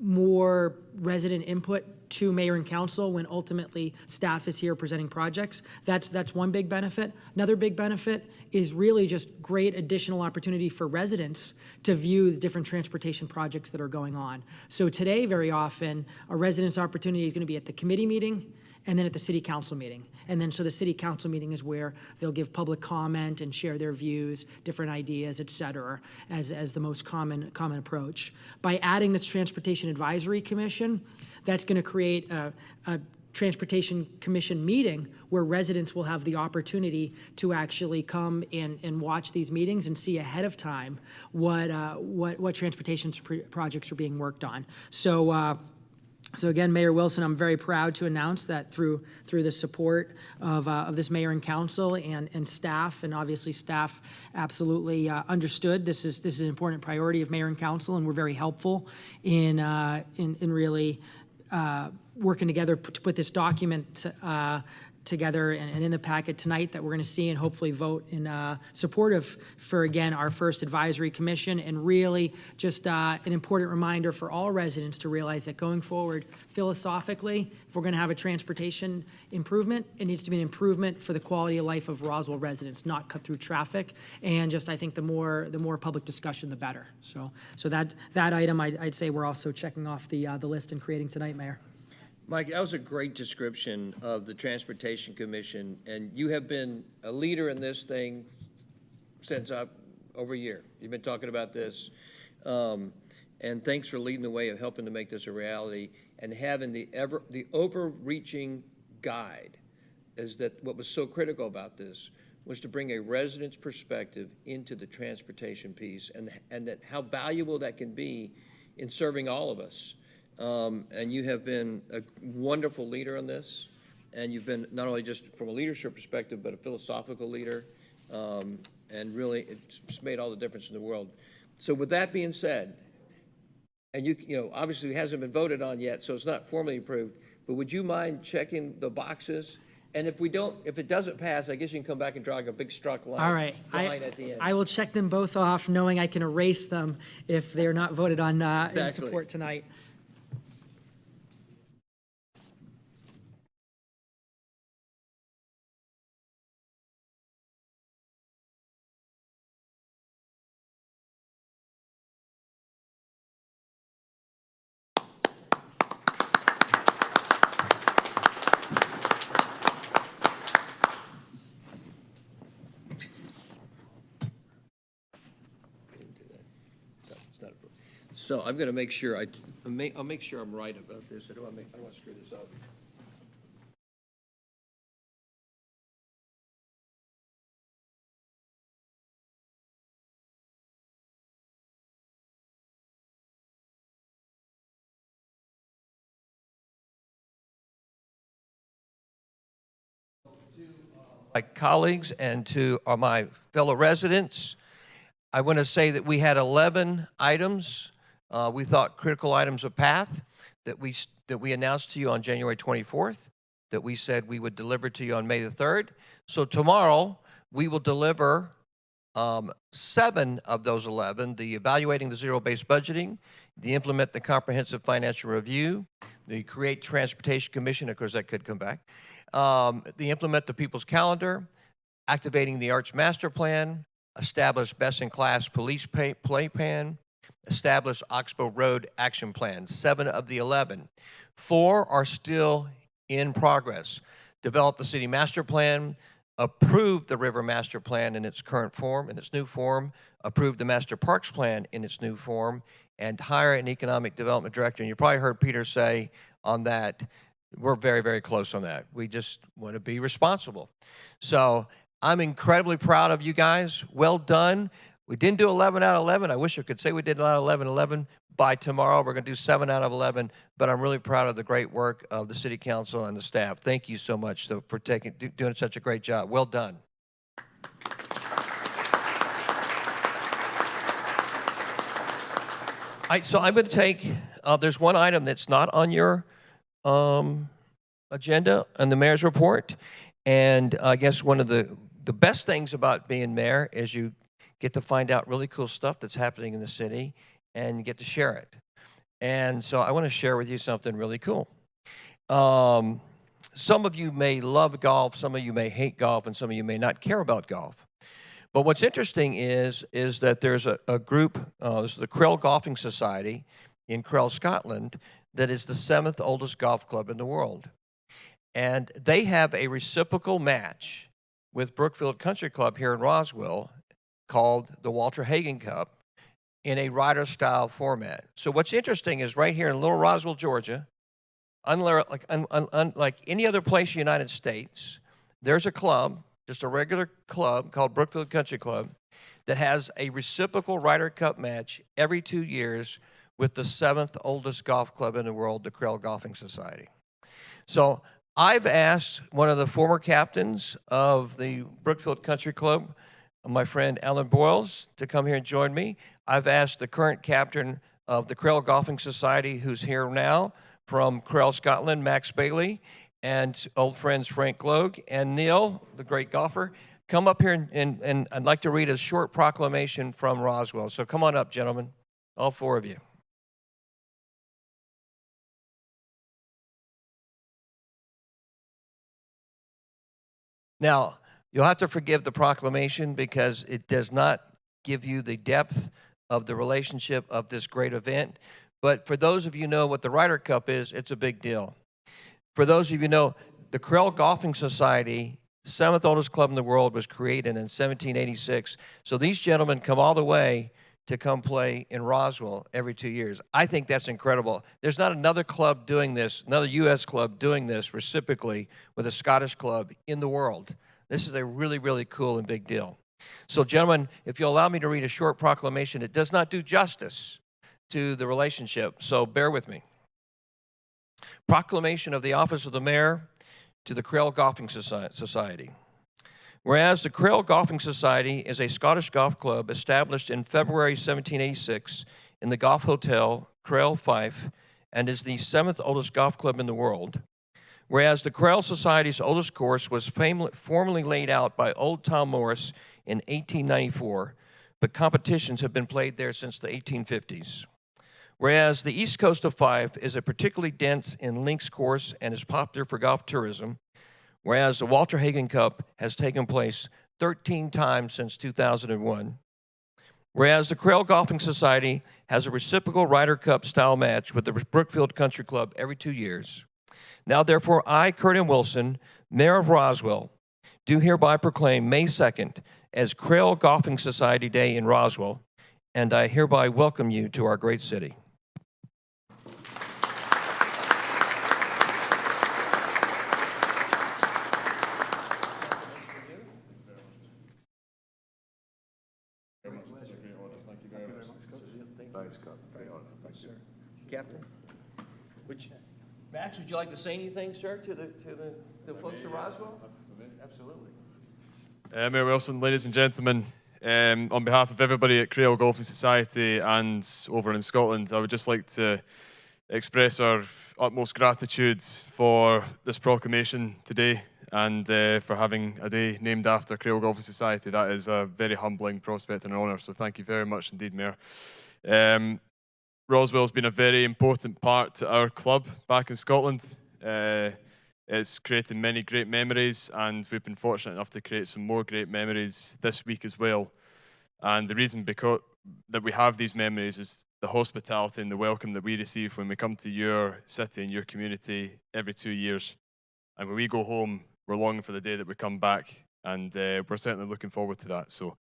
more resident input to mayor and council when ultimately staff is here presenting projects. That's one big benefit. Another big benefit is really just great additional opportunity for residents to view the different transportation projects that are going on. So today, very often, a resident's opportunity is going to be at the committee meeting and then at the city council meeting. And then so the city council meeting is where they'll give public comment and share their views, different ideas, et cetera, as the most common approach. By adding this Transportation Advisory Commission, that's going to create a Transportation Commission meeting where residents will have the opportunity to actually come and watch these meetings and see ahead of time what transportation projects are being worked on. So again, Mayor Wilson, I'm very proud to announce that through the support of this mayor and council and staff, and obviously staff absolutely understood this is an important priority of mayor and council, and we're very helpful in really working together to put this document together and in the packet tonight that we're going to see and hopefully vote in support of for, again, our first advisory commission, and really just an important reminder for all residents to realize that going forward, philosophically, if we're going to have a transportation improvement, it needs to be an improvement for the quality of life of Roswell residents, not cut through traffic. And just, I think the more public discussion, the better. So that item, I'd say we're also checking off the list and creating tonight, Mayor. Mike, that was a great description of the Transportation Commission, and you have been a leader in this thing since over a year. You've been talking about this, and thanks for leading the way of helping to make this a reality and having the overreaching guide. Is that what was so critical about this was to bring a resident's perspective into the transportation piece, and that how valuable that can be in serving all of us. And you have been a wonderful leader on this, and you've been not only just from a leadership perspective, but a philosophical leader, and really it's made all the difference in the world. So with that being said, and you know, obviously it hasn't been voted on yet, so it's not formally approved, but would you mind checking the boxes? And if it doesn't pass, I guess you can come back and draw like a big struck line. All right, At the end. I will check them both off, knowing I can erase them if they're not voted on in Exactly. support tonight. So I'm going to make sure I'll make sure I'm right about this. I don't want to screw this up. My colleagues and to my fellow residents, I want to say that we had 11 items. We thought critical items of path that we announced to you on January 24th, that we said we would deliver to you on May the 3rd. So tomorrow, we will deliver 7 of those 11, the evaluating the zero-based budgeting, the implement the comprehensive financial review, the create transportation commission, of course that could come back, the implement the people's calendar, activating the arts master plan, establish best-in-class police play plan, establish Oxbow Road action plan. 7 of the 11. 4 are still in progress. Develop the city master plan, approve the river master plan in its current form, in its new form, approve the master parks plan in its new form, and hire an economic development director. And you probably heard Peter say on that, we're very, very close on that. We just want to be responsible. So I'm incredibly proud of you guys. Well done. We didn't do 11 out of 11. I wish I could say we did 11. By tomorrow, we're going to do 7 out of 11, but I'm really proud of the great work of the city council and the staff. Thank you so much for doing such a great job. Well done. So I'm going to take, there's one item that's not on your agenda on the mayor's report, and I guess one of the best things about being mayor is you get to find out really cool stuff that's happening in the city, and you get to share it. And so I want to share with you something really cool. Some of you may love golf, some of you may hate golf, and some of you may not care about golf. But what's interesting is that there's a group, this is the Creel Golfing Society in Creel, Scotland, that is the 7th oldest golf club in the world. And they have a reciprocal match with Brookfield Country Club here in Roswell called the Walter Hagen Cup in a rider-style format. So what's interesting is right here in Little Roswell, Georgia, unlike any other place in the United States, there's a club, just a regular club called Brookfield Country Club, that has a reciprocal Ryder Cup match every 2 years with the 7th oldest golf club in the world, the Creel Golfing Society. So I've asked one of the former captains of the Brookfield Country Club, my friend Alan Boyles, to come here and join me. I've asked the current captain of the Creel Golfing Society, who's here now, from Creel, Scotland, Max Bailey, and old friends Frank Gloag and Neil, the great golfer, come up here and I'd like to read a short proclamation from Roswell. So come on up, gentlemen, all 4 of you. Now, you'll have to forgive the proclamation because it does not give you the depth of the relationship of this great event. But for those of you who know what the Ryder Cup is, it's a big deal. For those of you who know, the Creel Golfing Society, 7th oldest club in the world, was created in 1786. So these gentlemen come all the way to come play in Roswell every 2 years. I think that's incredible. There's not another club doing this, another U.S. club doing this reciprocally with a Scottish club in the world. This is a really, really cool and big deal. So, gentlemen, if you'll allow me to read a short proclamation, it does not do justice to the relationship, so bear with me. Proclamation of the Office of the Mayor to the Creel Golfing Society. Whereas the Creel Golfing Society is a Scottish golf club established in February 1786 in the Golf Hotel, Creel, Fife, and is the 7th oldest golf club in the world. Whereas the Creel Society's oldest course was formally laid out by old Tom Morris in 1894, but competitions have been played there since the 1850s. Whereas the east coast of Fife is a particularly dense and links course and is popular for golf tourism, whereas the Walter Hagen Cup has taken place 13 times since 2001. Whereas the Creel Golfing Society has a reciprocal Ryder Cup style match with the Brookfield Country Club every 2 years. Now, therefore, I, Curtin Wilson, Mayor of Roswell, do hereby proclaim May 2nd as Creel Golfing Society Day in Roswell, and I hereby welcome you to our great city. Captain, Max, would you like to say anything, sir, to the folks of Roswell? Absolutely. Mayor Wilson, ladies and gentlemen, on behalf of everybody at Creel Golfing Society and over in Scotland, I would just like to express our utmost gratitude for this proclamation today and for having a day named after Creel Golfing Society. That is a very humbling prospect and an honour, so thank you very much indeed, Mayor. Roswell's been a very important part to our club back in Scotland. It's created many great memories, and we've been fortunate enough to create some more great memories this week as well. And the reason that we have these memories is the hospitality and the welcome that we receive when we come to your city and your community every 2 years. And when we go home, we're longing for the day that we come back, and we're certainly looking forward to that. So,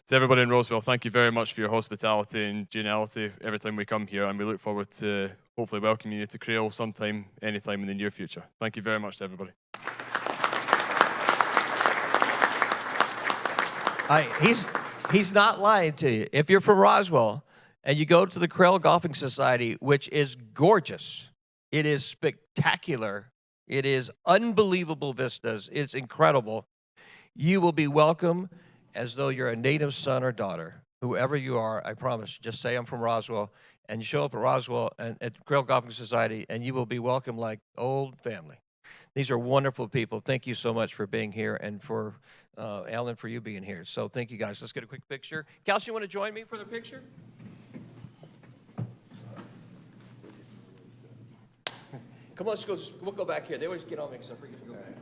to everybody in Roswell, thank you very much for your hospitality and geniality every time we come here, and we look forward to hopefully welcoming you to Creel sometime, anytime in the near future. Thank you very much to everybody. He's not lying to you. If you're from Roswell and you go to the Krell Golfing Society, which is gorgeous, it is spectacular, it is unbelievable vistas, it's incredible, you will be welcome as though you're a native son or daughter. Whoever you are, I promise, just say I'm from Roswell, and you show up at Roswell and at Krell Golfing Society, and you will be welcome like old family. These are wonderful people. Thank you so much for being here, and for Alan, for you being here. So thank you, guys. Let's get a quick picture. Kelsey, you want to join me for the picture? Come on, let's go. We'll go back here. They always get all mixed up. We're gonna go back.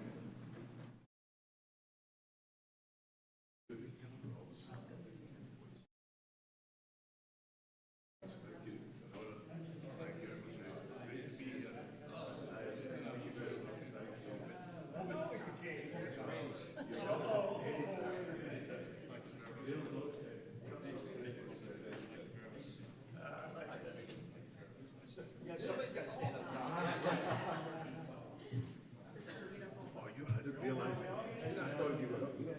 Somebody's got to stand up top. Oh, you I didn't realize it. I thought you were up there.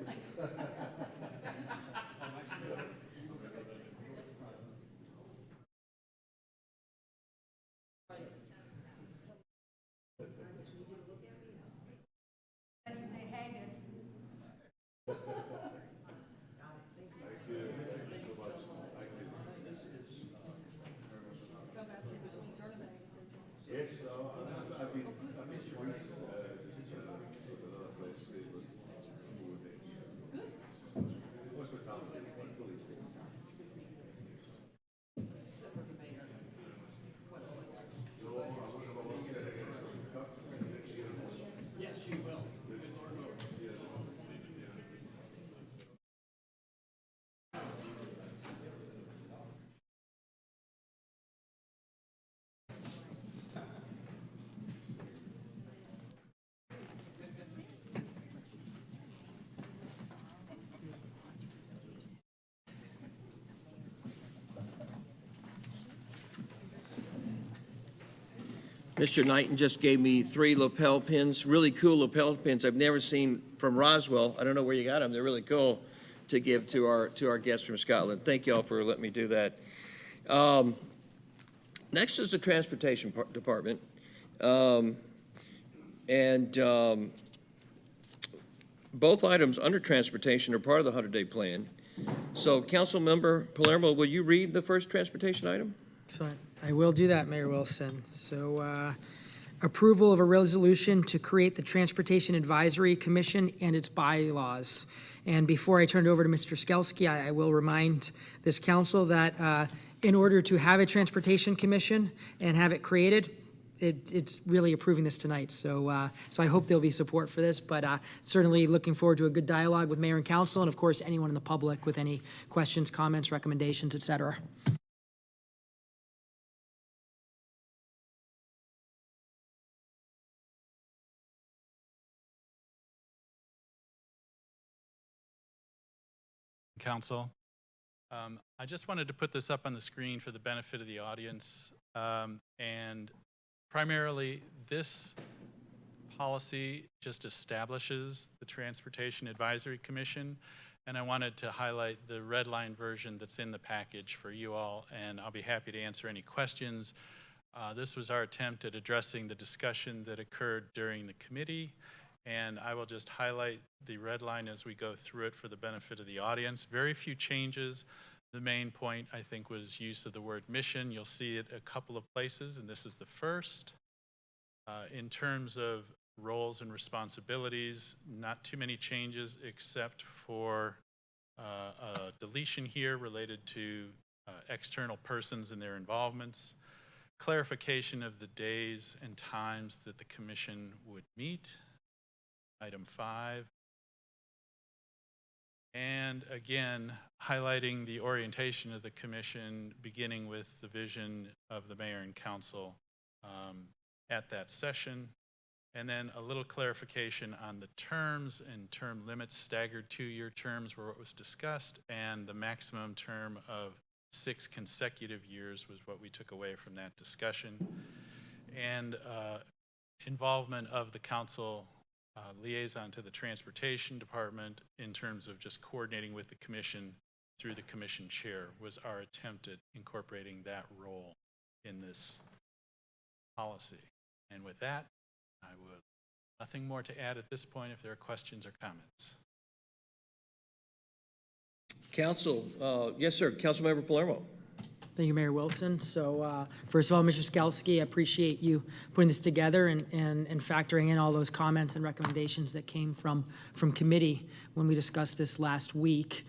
Say haggis. Yes, I've been to Greece, just with another friend, stayed with what's my family? Mr. Knighton just gave me 3 lapel pins, really cool lapel pins I've never seen from Roswell. I don't know where you got them. They're really cool to give to our guests from Scotland. Thank you all for letting me do that. Next is the Transportation Department. Both items under transportation are part of the 100-day plan. So, Councilmember Palermo, will you read the first transportation item? So I will do that, Mayor Wilson. So approval of a resolution to create the Transportation Advisory Commission and its bylaws. And before I turn it over to Mr. Skelski, I will remind this council that in order to have a Transportation Commission and have it created, it's really approving this tonight. So so I hope there'll be support for this, but certainly looking forward to a good dialogue with Mayor and Council, and of course, anyone in the public with any questions, comments, recommendations, et cetera. Council. I just wanted to put this up on the screen for the benefit of the audience. And primarily, this policy just establishes the Transportation Advisory Commission. And I wanted to highlight the red line version that's in the package for you all, and I'll be happy to answer any questions. This was our attempt at addressing the discussion that occurred during the committee. And I will just highlight the red line as we go through it for the benefit of the audience. Very few changes. The main point, I think, was use of the word mission. You'll see it a couple of places, and this is the first. In terms of roles and responsibilities, not too many changes except for a deletion here related to external persons and their involvements. Clarification of the days and times that the commission would meet. Item 5. And again, highlighting the orientation of the commission, beginning with the vision of the mayor and council at that session. And then a little clarification on the terms and term limits. Staggered 2-year terms were what was discussed, and the maximum term of 6 consecutive years was what we took away from that discussion. And involvement of the council liaison to the Transportation Department in terms of just coordinating with the commission through the commission chair was our attempt at incorporating that role in this policy. And with that, I would, nothing more to add at this point if there are questions or comments. Council, yes, sir, Councilmember Palermo. Thank you, Mayor Wilson. So first of all, Mr. Skalsky, I appreciate you putting this together and factoring in all those comments and recommendations that came from committee when we discussed this last week.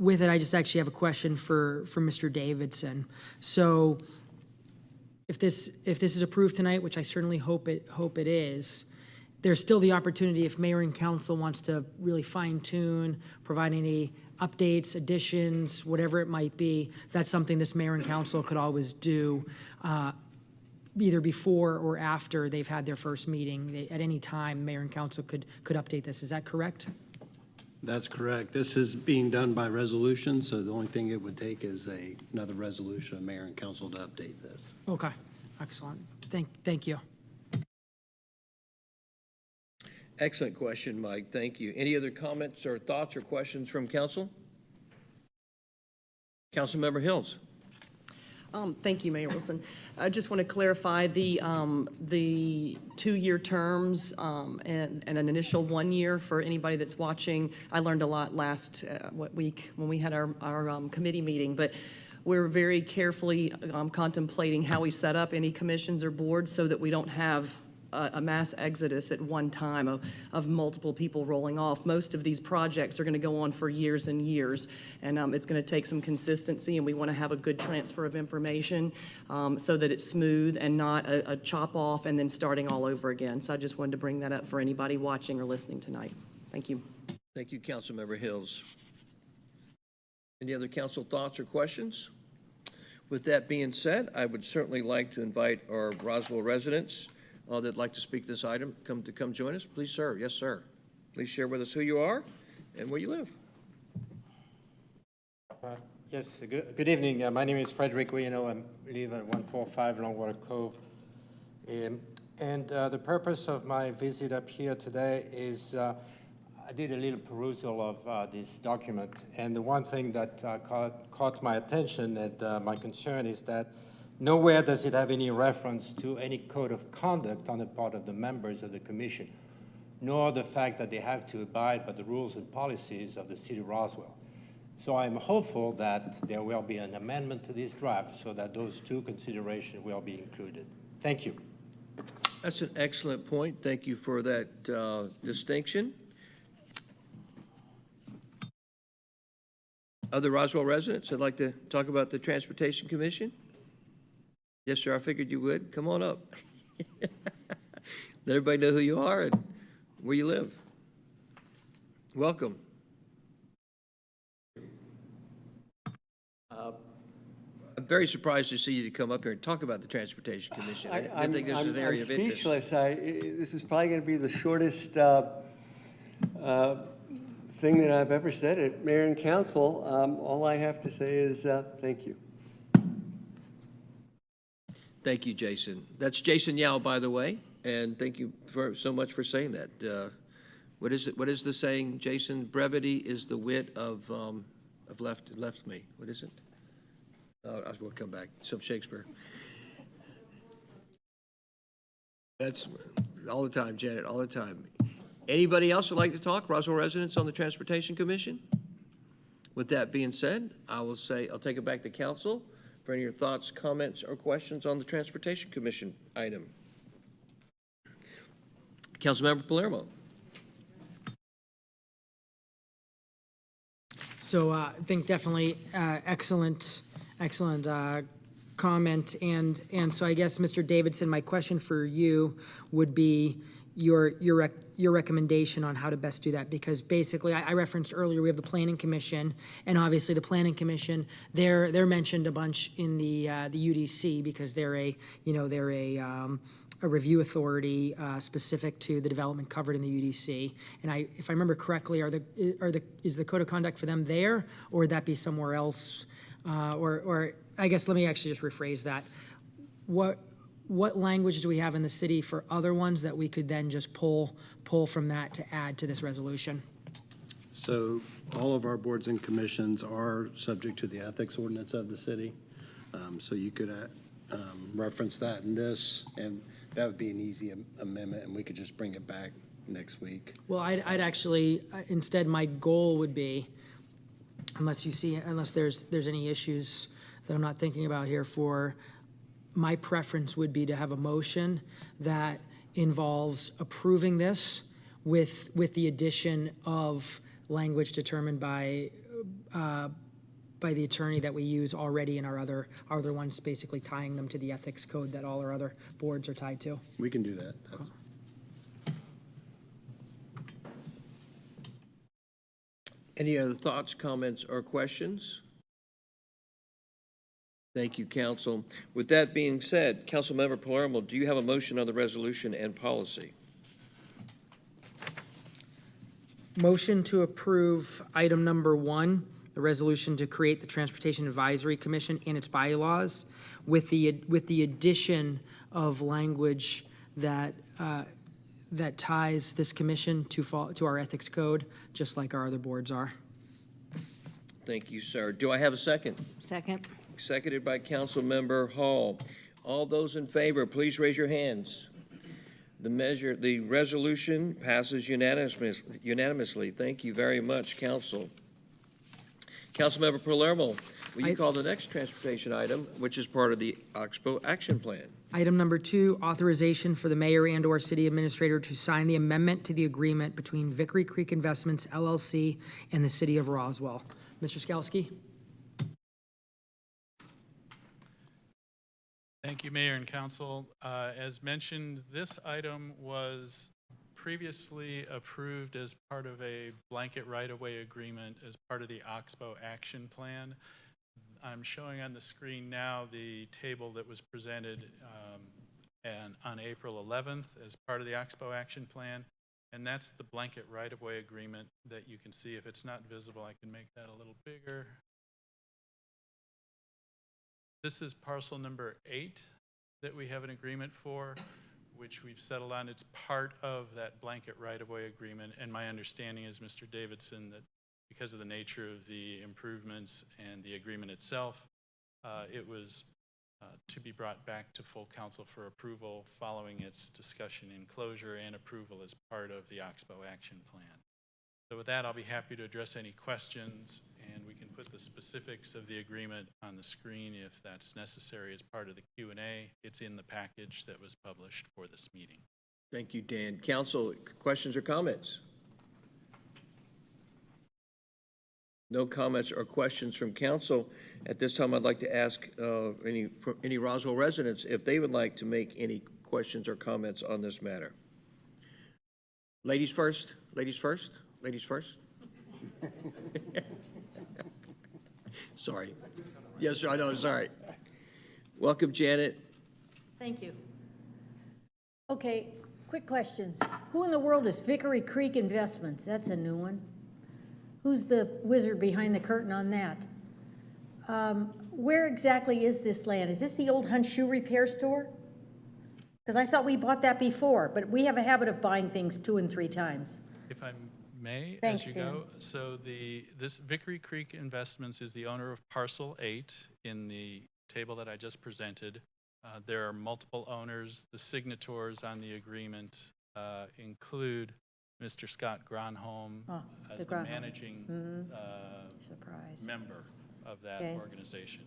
With it, I just actually have a question for Mr. Davidson. So if this is approved tonight, which I certainly hope it is, there's still the opportunity if mayor and council wants to really fine tune, provide any updates, additions, whatever it might be. That's something this mayor and council could always do either before or after they've had their first meeting. At any time, mayor and council could update this. Is that correct? That's correct. This is being done by resolution, so the only thing it would take is another resolution of mayor and council to update this. Okay, excellent. Thank you. Excellent question, Mike. Thank you. Any other comments or thoughts or questions from council? Councilmember Hills. Thank you, Mayor Wilson. I just want to clarify the 2-year terms and an initial 1 year for anybody that's watching. I learned a lot last week when we had our committee meeting, but we're very carefully contemplating how we set up any commissions or boards so that we don't have a mass exodus at one time of multiple people rolling off. Most of these projects are going to go on for years and years, and it's going to take some consistency, and we want to have a good transfer of information so that it's smooth and not a chop off and then starting all over again. So I just wanted to bring that up for anybody watching or listening tonight. Thank you. Thank you, Councilmember Hills. Any other council thoughts or questions? With that being said, I would certainly like to invite our Roswell residents that'd like to speak this item, come join us. Please, sir. Yes, sir. Please share with us who you are and where you live. Yes, good evening. My name is Frederick Guilleno. I live at 145 Longwater Cove. And the purpose of my visit up here today is I did a little perusal of this document. And the one thing that caught my attention and my concern is that nowhere does it have any reference to any code of conduct on the part of the members of the commission, nor the fact that they have to abide by the rules and policies of the city of Roswell. So I'm hopeful that there will be an amendment to this draft so that those two considerations will be included. Thank you. That's an excellent point. Thank you for that distinction. Other Roswell residents that'd like to talk about the Transportation Commission? Yes, sir, I figured you would. Come on up. Let everybody know who you are and where you live. Welcome. I'm very surprised to see you to come up here and talk about the Transportation Commission. I didn't think this was an area of interest. I'm speechless. This is probably going to be the shortest thing that I've ever said at Mayor and Council. All I have to say is thank you. Thank you, Jason. That's Jason Yao, by the way, and thank you so much for saying that. What is it? What is the saying, Jason? Brevity is the wit of left me. What is it? We'll come back. Some Shakespeare. That's all the time, Janet, all the time. Anybody else would like to talk? Roswell residents on the Transportation Commission? With that being said, I'll take it back to council for any of your thoughts, comments, or questions on the Transportation Commission item. Councilmember Palermo. So I think definitely excellent comment. And so I guess, Mr. Davidson, my question for you would be your recommendation on how to best do that, because basically I referenced earlier we have the Planning Commission, and obviously the Planning Commission they're mentioned a bunch in the UDC because they're a review authority specific to the development covered in the UDC. And if I remember correctly, is the code of conduct for them there, or would that be somewhere else? Or I guess let me actually just rephrase that. What language do we have in the city for other ones that we could then just pull from that to add to this resolution? So all of our boards and commissions are subject to the ethics ordinance of the city. So you could reference that in this, and that would be an easy amendment, and we could just bring it back next week. Well, I'd actually, instead, my goal would be, unless there's any issues that I'm not thinking about here, my preference would be to have a motion that involves approving this with the addition of language determined by the attorney that we use already in our other ones, basically tying them to the ethics code that all our other boards are tied to. We can do that. That's- Any other thoughts, comments, or questions? Thank you, council. With that being said, Councilmember Palermo, do you have a motion on the resolution and policy? Motion to approve item number 1, the resolution to create the Transportation Advisory Commission and its bylaws with the addition of language that ties this commission to our ethics code, just like our other boards are. Thank you, sir. Do I have a second? Second. Seconded by Councilmember Hall. All those in favor, please raise your hands. The resolution passes unanimously. Thank you very much, council. Councilmember Palermo, will you call the next transportation item, which is part of the Oxbow Action Plan? Item number 2, authorization for the mayor and/or city administrator to sign the amendment to the agreement between Vicary Creek Investments LLC and the city of Roswell. Mr. Skalski? Thank you, Mayor and Council. As mentioned, this item was previously approved as part of a blanket right-of-way agreement as part of the Oxbow Action Plan. I'm showing on the screen now the table that was presented on April 11th as part of the Oxbow Action Plan, and that's the blanket right-of-way agreement that you can see. If it's not visible, I can make that a little bigger. This is parcel number 8 that we have an agreement for, which we've settled on. It's part of that blanket right-of-way agreement, and my understanding is, Mr. Davidson, that because of the nature of the improvements and the agreement itself, it was to be brought back to full council for approval following its discussion in closure and approval as part of the Oxbow Action Plan. So with that, I'll be happy to address any questions, and we can put the specifics of the agreement on the screen if that's necessary as part of the Q&A. It's in the package that was published for this meeting. Thank you, Dan. Council, questions or comments? No comments or questions from council. At this time, I'd like to ask any Roswell residents if they would like to make any questions or comments on this matter. Ladies first. Ladies first. Ladies first. Sorry. Yes, sir, I know. Sorry. Welcome, Janet. Thank you. Okay, quick questions. Who in the world is Vicary Creek Investments? That's a new one. Who's the wizard behind the curtain on that? Where exactly is this land? Is this the old Hunt Shoe Repair Store? Because I thought we bought that before, but we have a habit of buying things 2 and 3 times. If I may, Thanks, as you Dan. go. So this Vicary Creek Investments is the owner of parcel 8 in the table that I just presented. There are multiple owners. The signatories on the agreement include Mr. Scott Gronholm as the Gronholm. managing Surprise. member of that Okay. organization.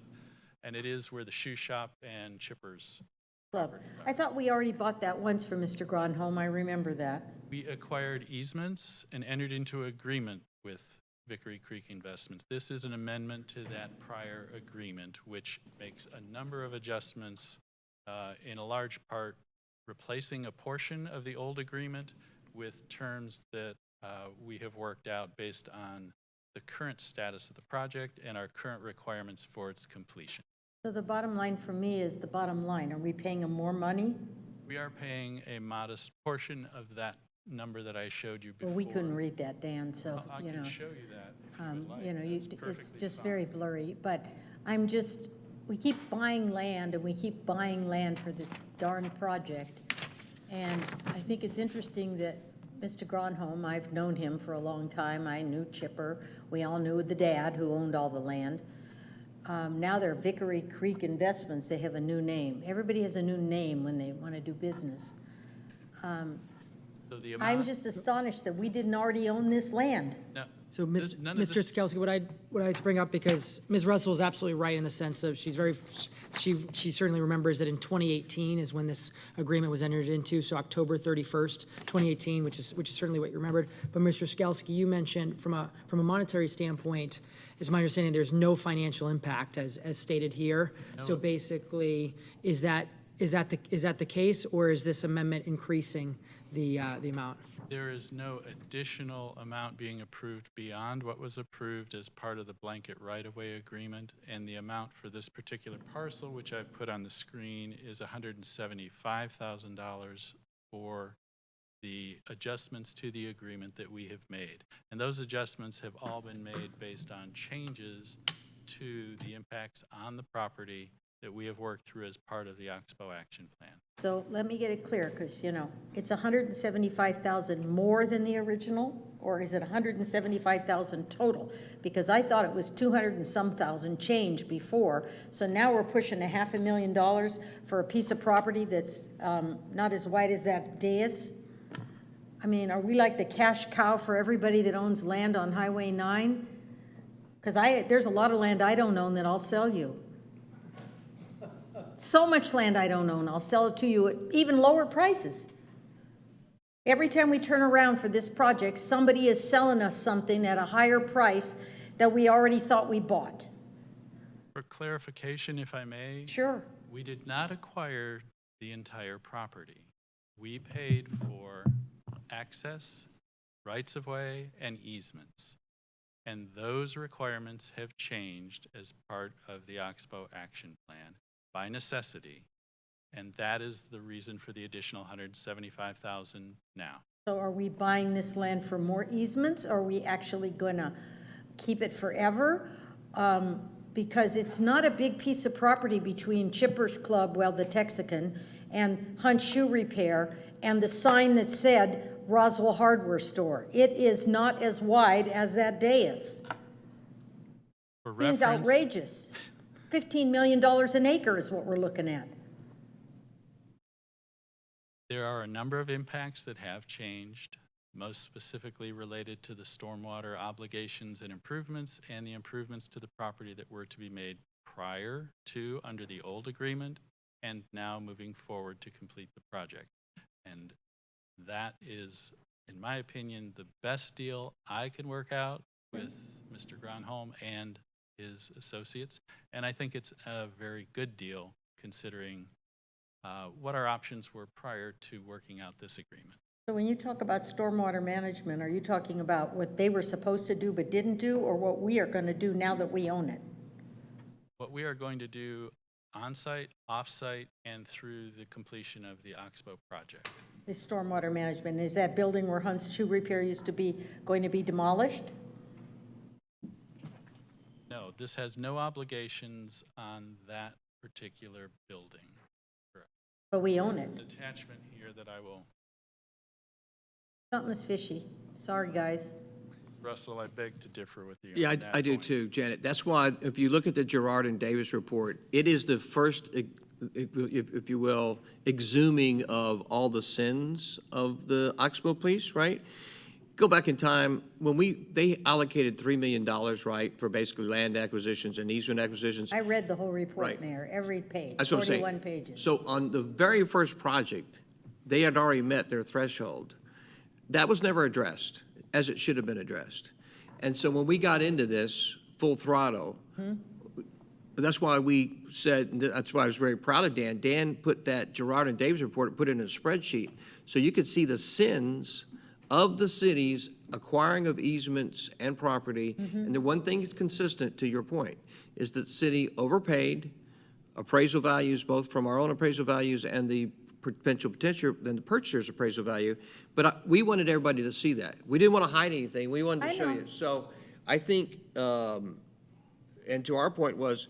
And it is where the shoe shop and Chippers Club. properties are. I thought we already bought that once from Mr. Gronholm. I remember that. We acquired easements and entered into agreement with Vicary Creek Investments. This is an amendment to that prior agreement, which makes a number of adjustments, in a large part replacing a portion of the old agreement with terms that we have worked out based on the current status of the project and our current requirements for its completion. So the bottom line for me is the bottom line. Are we paying them more money? We are paying a modest portion of that number that I showed you before. Well, we couldn't read that, Dan, so, I you can know. show you that if you would like. You know, That's it's perfectly just fine. very blurry, but I'm just, we keep buying land and we keep buying land for this darn project. And I think it's interesting that Mr. Gronholm, I've known him for a long time. I knew Chipper. We all knew the dad who owned all the land. Now they're Vicary Creek Investments. They have a new name. Everybody has a new name when they want to do business. So the I'm amount, just astonished that we didn't already own this land. no, So, none of Mr. this- Skelski, what I'd like to bring up, because Ms. Russell is absolutely right in the sense of she certainly remembers that in 2018 is when this agreement was entered into, so October 31st, 2018, which is certainly what you remembered. But Mr. Skelski, you mentioned from a monetary standpoint, it's my understanding there's no financial impact as stated here. So basically, is that the case, or is this amendment increasing the amount? there is no additional amount being approved beyond what was approved as part of the blanket right-of-way agreement, and the amount for this particular parcel, which I've put on the screen, is $175,000 for the adjustments to the agreement that we have made. And those adjustments have all been made based on changes to the impacts on the property that we have worked through as part of the Oxbow Action Plan. So let me get it clear, because, it's 175,000 more than the original, or is it 175,000 total? Because I thought it was 200 and some thousand change before. So now we're pushing $500,000 for a piece of property that's not as wide as that dais. I mean, are we like the cash cow for everybody that owns land on Highway 9? Because there's a lot of land I don't own that I'll sell you. So much land I don't own, I'll sell it to you at even lower prices. Every time we turn around for this project, somebody is selling us something at a higher price that we already thought we bought. For clarification, if I may, Sure. we did not acquire the entire property. We paid for access, rights-of-way, and easements. And those requirements have changed as part of the Oxbow Action Plan by necessity. And that is the reason for the additional $175,000 now. So are we buying this land for more easements, or are we actually gonna keep it forever? Because it's not a big piece of property between Chipper's Club, well, the Texican, and Hunt Shoe Repair, and the sign that said Roswell Hardware Store. It is not as wide as that dais. For Seems reference, outrageous. $15 million an acre is what we're looking at. there are a number of impacts that have changed, most specifically related to the stormwater obligations and improvements, and the improvements to the property that were to be made prior to under the old agreement, and now moving forward to complete the project. And that is, in my opinion, the best deal I can work out with Mr. Gronholm and his associates. And I think it's a very good deal considering what our options were prior to working out this agreement. So when you talk about stormwater management, are you talking about what they were supposed to do but didn't do, or what we are going to do now that we own it? What we are going to do on-site, off-site, and through the completion of the Oxbow project. The stormwater management, is that building where Hunt's Shoe Repair used to be going to be demolished? No, this has no obligations on that particular building. But we own it. An attachment here that I will, Something's fishy. Sorry, guys. Russell, I beg to differ with you. Yeah, on that I do point. too, Janet. That's why, if you look at the Gerard and Davis report, it is the first, if you will, exhuming of all the sins of the Oxbow police, right? Go back in time, when they allocated $3 million, right, for basically land acquisitions and easement acquisitions. I read the whole report, Right. Mayor, every page, That's what I'm saying. 41 pages. So on the very first project, they had already met their threshold. That was never addressed, as it should have been addressed. And so when we got into this full throttle, that's why we said, and that's why I was very proud of Dan. Dan put that Gerard and Davis report, put it in a spreadsheet, so you could see the sins of the city's acquiring of easements and property. And the one thing that's consistent, to your point, is that the city overpaid appraisal values, both from our own appraisal values and the potential, then the purchaser's appraisal value. But we wanted everybody to see that. We didn't want to hide anything. We wanted to I show know. you. So I think, and to our point was,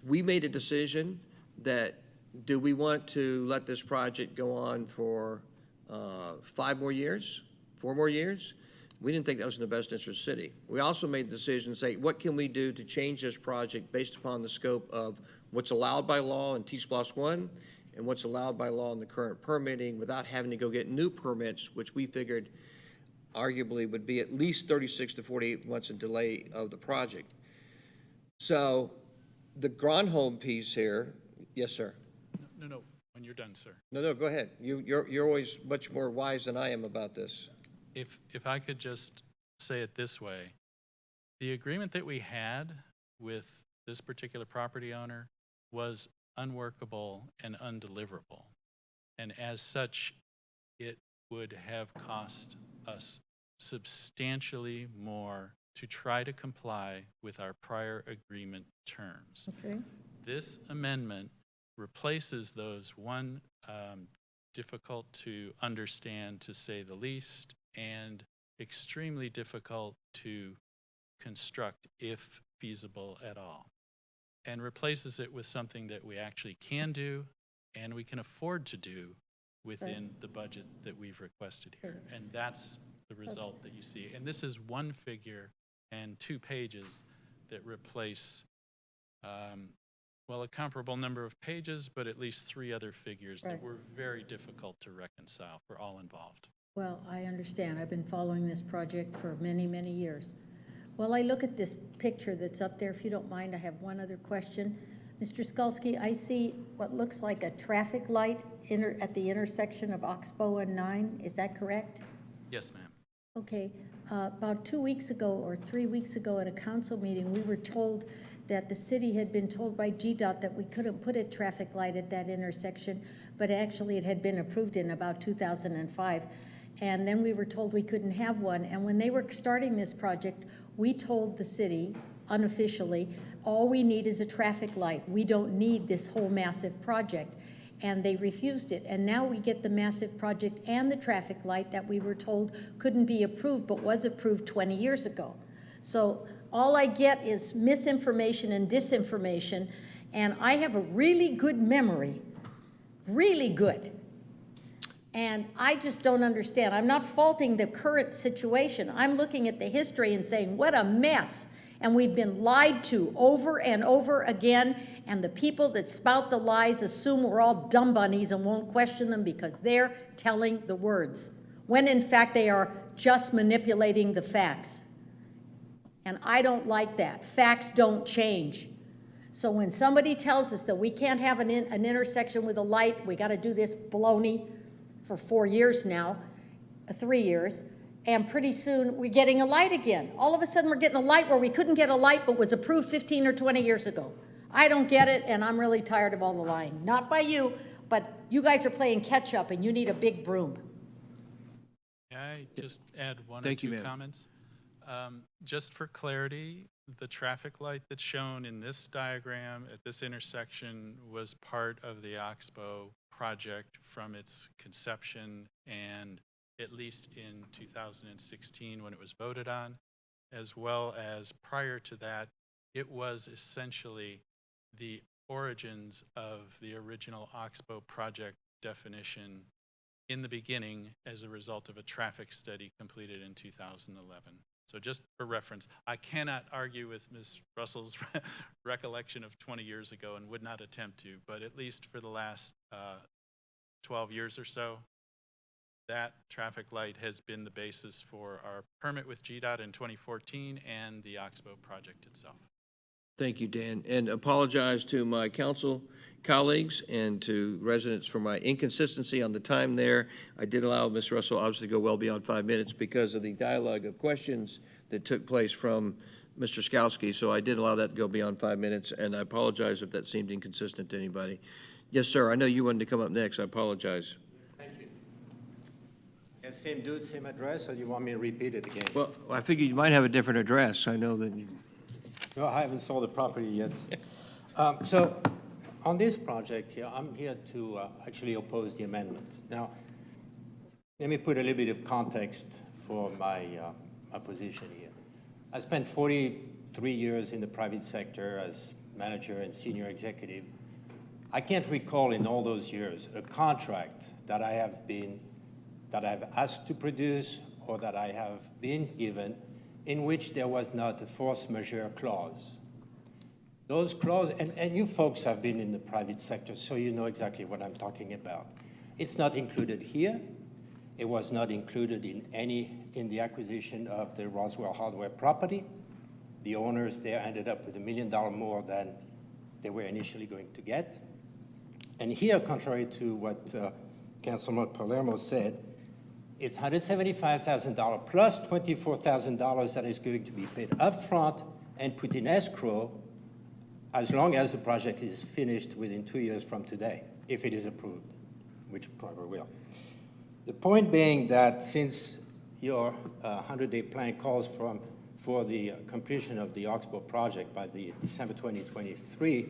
we made a decision that, do we want to let this project go on for 5 more years? 4 more years? We didn't think that was in the best interest of the city. We also made the decision to say, what can we do to change this project based upon the scope of what's allowed by law in T-1 and what's allowed by law in the current permitting without having to go get new permits, which we figured arguably would be at least 36 to 48 months of delay of the project. So the Gronholm piece here, yes, sir. No, when you're done, sir. No, go ahead. You're always much more wise than I am about this. If I could just say it this way, the agreement that we had with this particular property owner was unworkable and undeliverable. And as such, it would have cost us substantially more to try to comply with our prior agreement terms. Okay. This amendment replaces those difficult to understand, to say the least, and extremely difficult to construct if feasible at all, and replaces it with something that we actually can do and we can afford to do within the budget that we've requested here. And that's the result that you see. And this is one figure and 2 pages that replace well, a comparable number of pages, but at least 3 other figures that were very difficult to reconcile for all involved. Well, I understand. I've been following this project for many, many years. Well, I look at this picture that's up there. If you don't mind, I have one other question. Mr. Skalski, I see what looks like a traffic light at the intersection of Oxbow and 9. Is that correct? Yes, ma'am. Okay. About 2 weeks ago or 3 weeks ago at a council meeting, we were told that the city had been told by GDOT that we couldn't put a traffic light at that intersection, but actually it had been approved in about 2005. And then we were told we couldn't have one. And when they were starting this project, we told the city, unofficially, all we need is a traffic light. We don't need this whole massive project. And they refused it. And now we get the massive project and the traffic light that we were told couldn't be approved, but was approved 20 years ago. So all I get is misinformation and disinformation. And I have a really good memory, really good. And I just don't understand. I'm not faulting the current situation. I'm looking at the history and saying, what a mess. And we've been lied to over and over again. And the people that spout the lies assume we're all dumb bunnies and won't question them because they're telling the words, when in fact they are just manipulating the facts. And I don't like that. Facts don't change. So when somebody tells us that we can't have an intersection with a light, we got to do this baloney for 4 years now, 3 years, and pretty soon we're getting a light again. All of a sudden we're getting a light where we couldn't get a light but was approved 15 or 20 years ago. I don't get it, and I'm really tired of all the lying. Not by you, but you guys are playing catch up and you need a big broom. May I just add one Thank or you, two ma'am. comments? Just for clarity, the traffic light that's shown in this diagram at this intersection was part of the Oxbow project from its conception and at least in 2016 when it was voted on, as well as prior to that, it was essentially the origins of the original Oxbow project definition in the beginning as a result of a traffic study completed in 2011. So just for reference, I cannot argue with Ms. Russell's recollection of 20 years ago and would not attempt to, but at least for the last 12 years or so, that traffic light has been the basis for our permit with GDOT in 2014 and the Oxbow project itself. Thank you, Dan, and apologize to my council colleagues and to residents for my inconsistency on the time there. I did allow Ms. Russell obviously to go well beyond 5 minutes because of the dialogue of questions that took place from Mr. Skalski, so I did allow that to go beyond 5 minutes, and I apologize if that seemed inconsistent to anybody. Yes, sir, I know you wanted to come up next. I apologize. Thank you. Yeah, same dude, same address, or do you want me to repeat it again? Well, I figured you might have a different address. I know that you... No, I haven't sold the property yet. So on this project here, I'm here to actually oppose the amendment. Now, let me put a little bit of context for my position here. I spent 43 years in the private sector as manager and senior executive. I can't recall in all those years a contract that I have asked to produce or that I have been given in which there was not a force majeure clause. Those clauses, and you folks have been in the private sector, so you know exactly what I'm talking about. It's not included here. It was not included in the acquisition of the Roswell hardware property. The owners there ended up with $1 million more than they were initially going to get. And here, contrary to what Councilman Palermo said, it's $175,000 plus $24,000 that is going to be paid upfront and put in escrow as long as the project is finished within 2 years from today, if it is approved, which probably will. The point being that since your 100-day plan calls for the completion of the Oxbow project by the December 2023,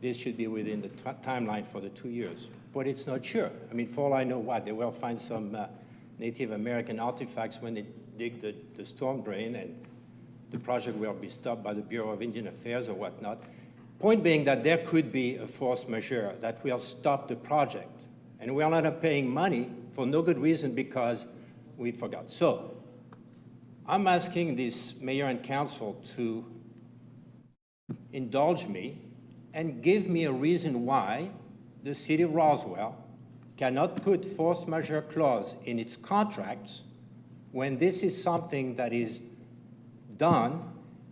this should be within the timeline for the 2 years. But it's not sure. I mean, for all I know what, they will find some Native American artifacts when they dig the storm drain, and the project will be stopped by the Bureau of Indian Affairs or whatnot. Point being that there could be a force majeure that will stop the project, and we'll end up paying money for no good reason because we forgot. So I'm asking this mayor and council to indulge me and give me a reason why the city of Roswell cannot put force majeure clause in its contracts when this is something that is done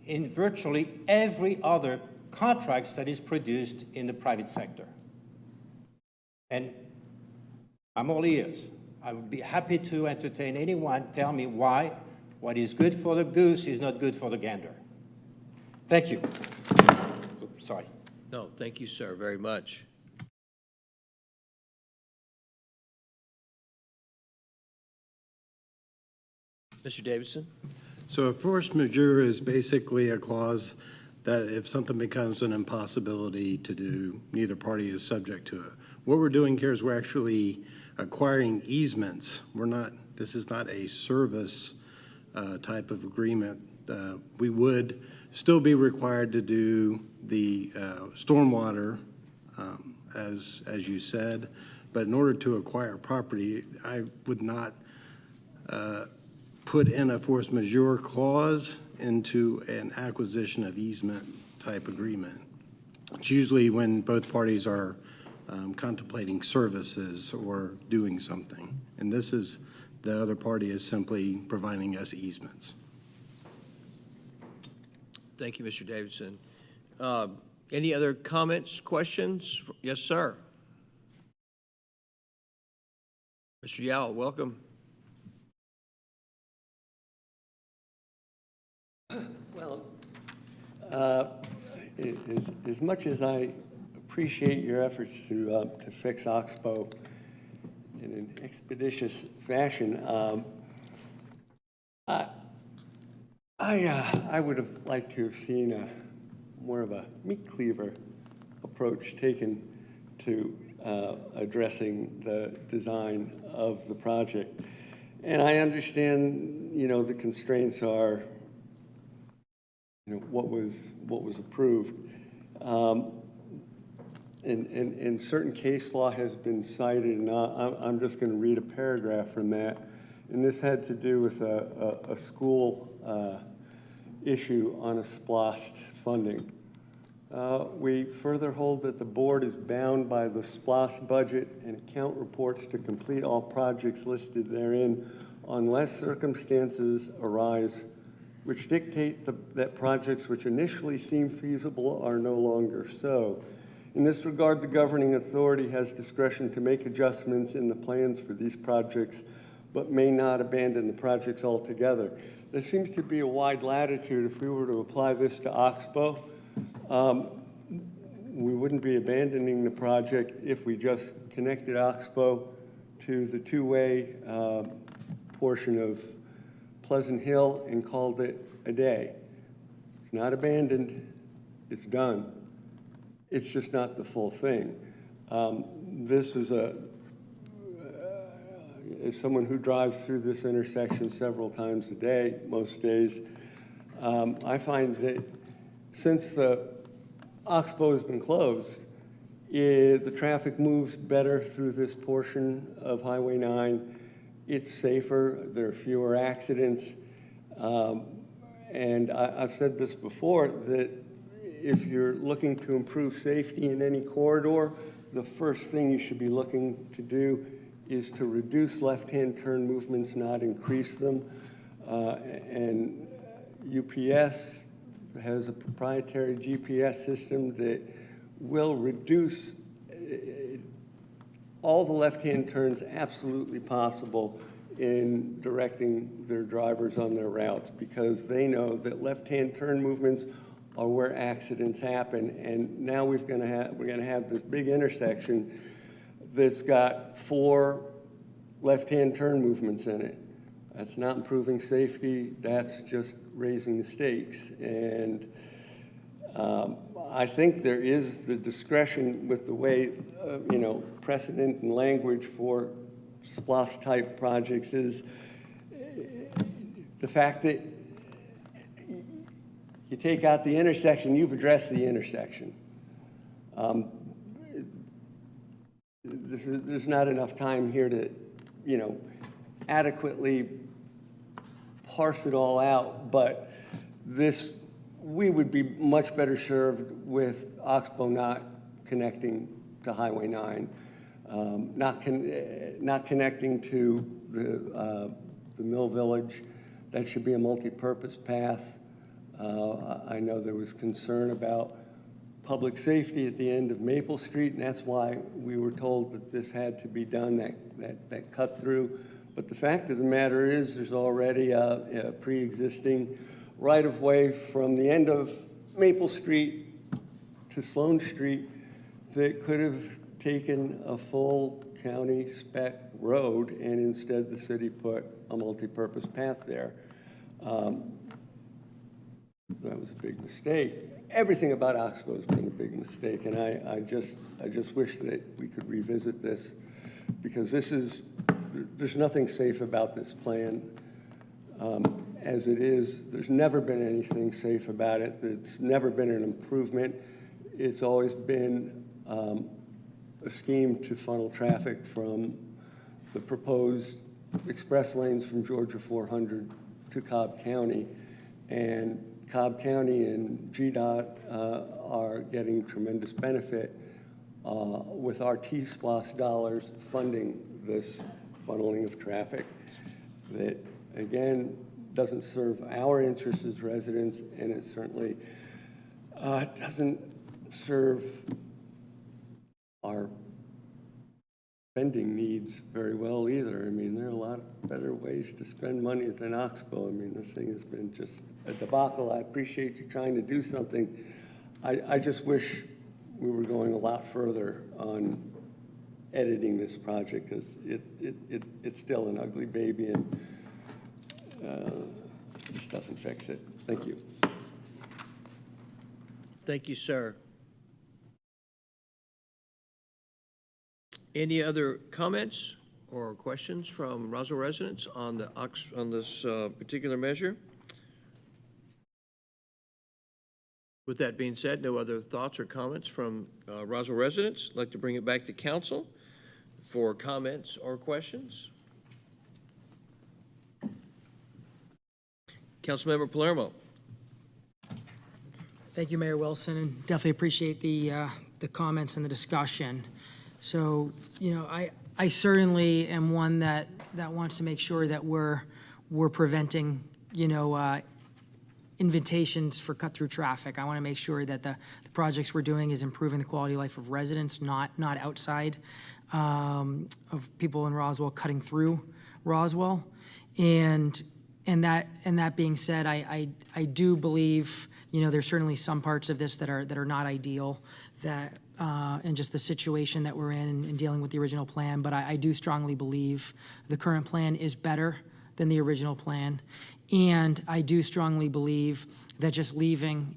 in virtually every other contracts that is produced in the private sector. And I'm all ears. I would be happy to entertain anyone tell me why what is good for the goose is not good for the gander. Thank you. Oops, sorry. No, thank you, sir, very much. Mr. Davidson? So a force majeure is basically a clause that if something becomes an impossibility to do, neither party is subject to it. What we're doing here is we're actually acquiring easements. This is not a service type of agreement. We would still be required to do the stormwater, as you said, but in order to acquire property, I would not put in a force majeure clause into an acquisition of easement type agreement. It's usually when both parties are contemplating services or doing something. And this is, the other party is simply providing us easements. Thank you, Mr. Davidson. Any other comments, questions? Yes, sir. Mr. Yao, welcome. Well, as much as I appreciate your efforts to fix Oxbow in an expeditious fashion, I would have liked to have seen more of a meat cleaver approach taken to addressing the design of the project. And I understand, the constraints are, what was approved. And certain case law has been cited, and I'm just going to read a paragraph from that. And this had to do with a school issue on a SPLOST funding. We further hold that the board is bound by the SPLOST budget and account reports to complete all projects listed therein unless circumstances arise which dictate that projects which initially seem feasible are no longer so. In this regard, the governing authority has discretion to make adjustments in the plans for these projects, but may not abandon the projects altogether. There seems to be a wide latitude. If we were to apply this to Oxbow, we wouldn't be abandoning the project if we just connected Oxbow to the two-way portion of Pleasant Hill and called it a day. It's not abandoned, it's done. It's just not the full thing. This is as someone who drives through this intersection several times a day, most days, I find that since the Oxbow has been closed, the traffic moves better through this portion of Highway 9, it's safer, there are fewer accidents. And I've said this before, that if you're looking to improve safety in any corridor, the first thing you should be looking to do is to reduce left-hand turn movements, not increase them. And UPS has a proprietary GPS system that will reduce all the left-hand turns absolutely possible in directing their drivers on their routes, because they know that left-hand turn movements are where accidents happen. And now we're gonna have this big intersection that's got 4 left-hand turn movements in it. That's not improving safety, that's just raising the stakes. And I think there is the discretion with the way, precedent and language for SPLOST-type projects is the fact that you take out the intersection, you've addressed the intersection. There's not enough time here to, adequately parse it all out, but we would be much better served with Oxbow not connecting to Highway 9, not connecting to the Mill Village. That should be a multi-purpose path. I know there was concern about public safety at the end of Maple Street, and that's why we were told that this had to be done, that cut through. But the fact of the matter is there's already a pre-existing right-of-way from the end of Maple Street to Sloan Street that could have taken a full county spec road, and instead the city put a multi-purpose path there. That was a big mistake. Everything about Oxbow has been a big mistake, and I just wish that we could revisit this, because there's nothing safe about this plan. As it is, there's never been anything safe about it. It's never been an improvement. It's always been a scheme to funnel traffic from the proposed express lanes from Georgia 400 to Cobb County. And Cobb County and GDOT are getting tremendous benefit with our T-SPLOST dollars funding this funneling of traffic that, again, doesn't serve our interests as residents, and it certainly doesn't serve our spending needs very well either. I mean, there are a lot of better ways to spend money than Oxbow. I mean, this thing has been just a debacle. I appreciate you trying to do something. I just wish we were going a lot further on editing this project, because it's still an ugly baby, and just doesn't fix it. Thank you. Thank you, sir. Any other comments or questions from Roswell residents on this particular measure? With that being said, no other thoughts or comments from Roswell residents. I'd like to bring it back to council for comments or questions. Councilmember Palermo. Thank you, Mayor Wilson, and definitely appreciate the comments and the discussion. So, I certainly am one that wants to make sure that we're preventing, invitations for cut-through traffic. I want to make sure that the projects we're doing is improving the quality of life of residents, not outside of people in Roswell cutting through Roswell. And that being said, I do believe, there's certainly some parts of this that are not ideal, that and just the situation that we're in dealing with the original plan. But I do strongly believe the current plan is better than the original plan. And I do strongly believe that just leaving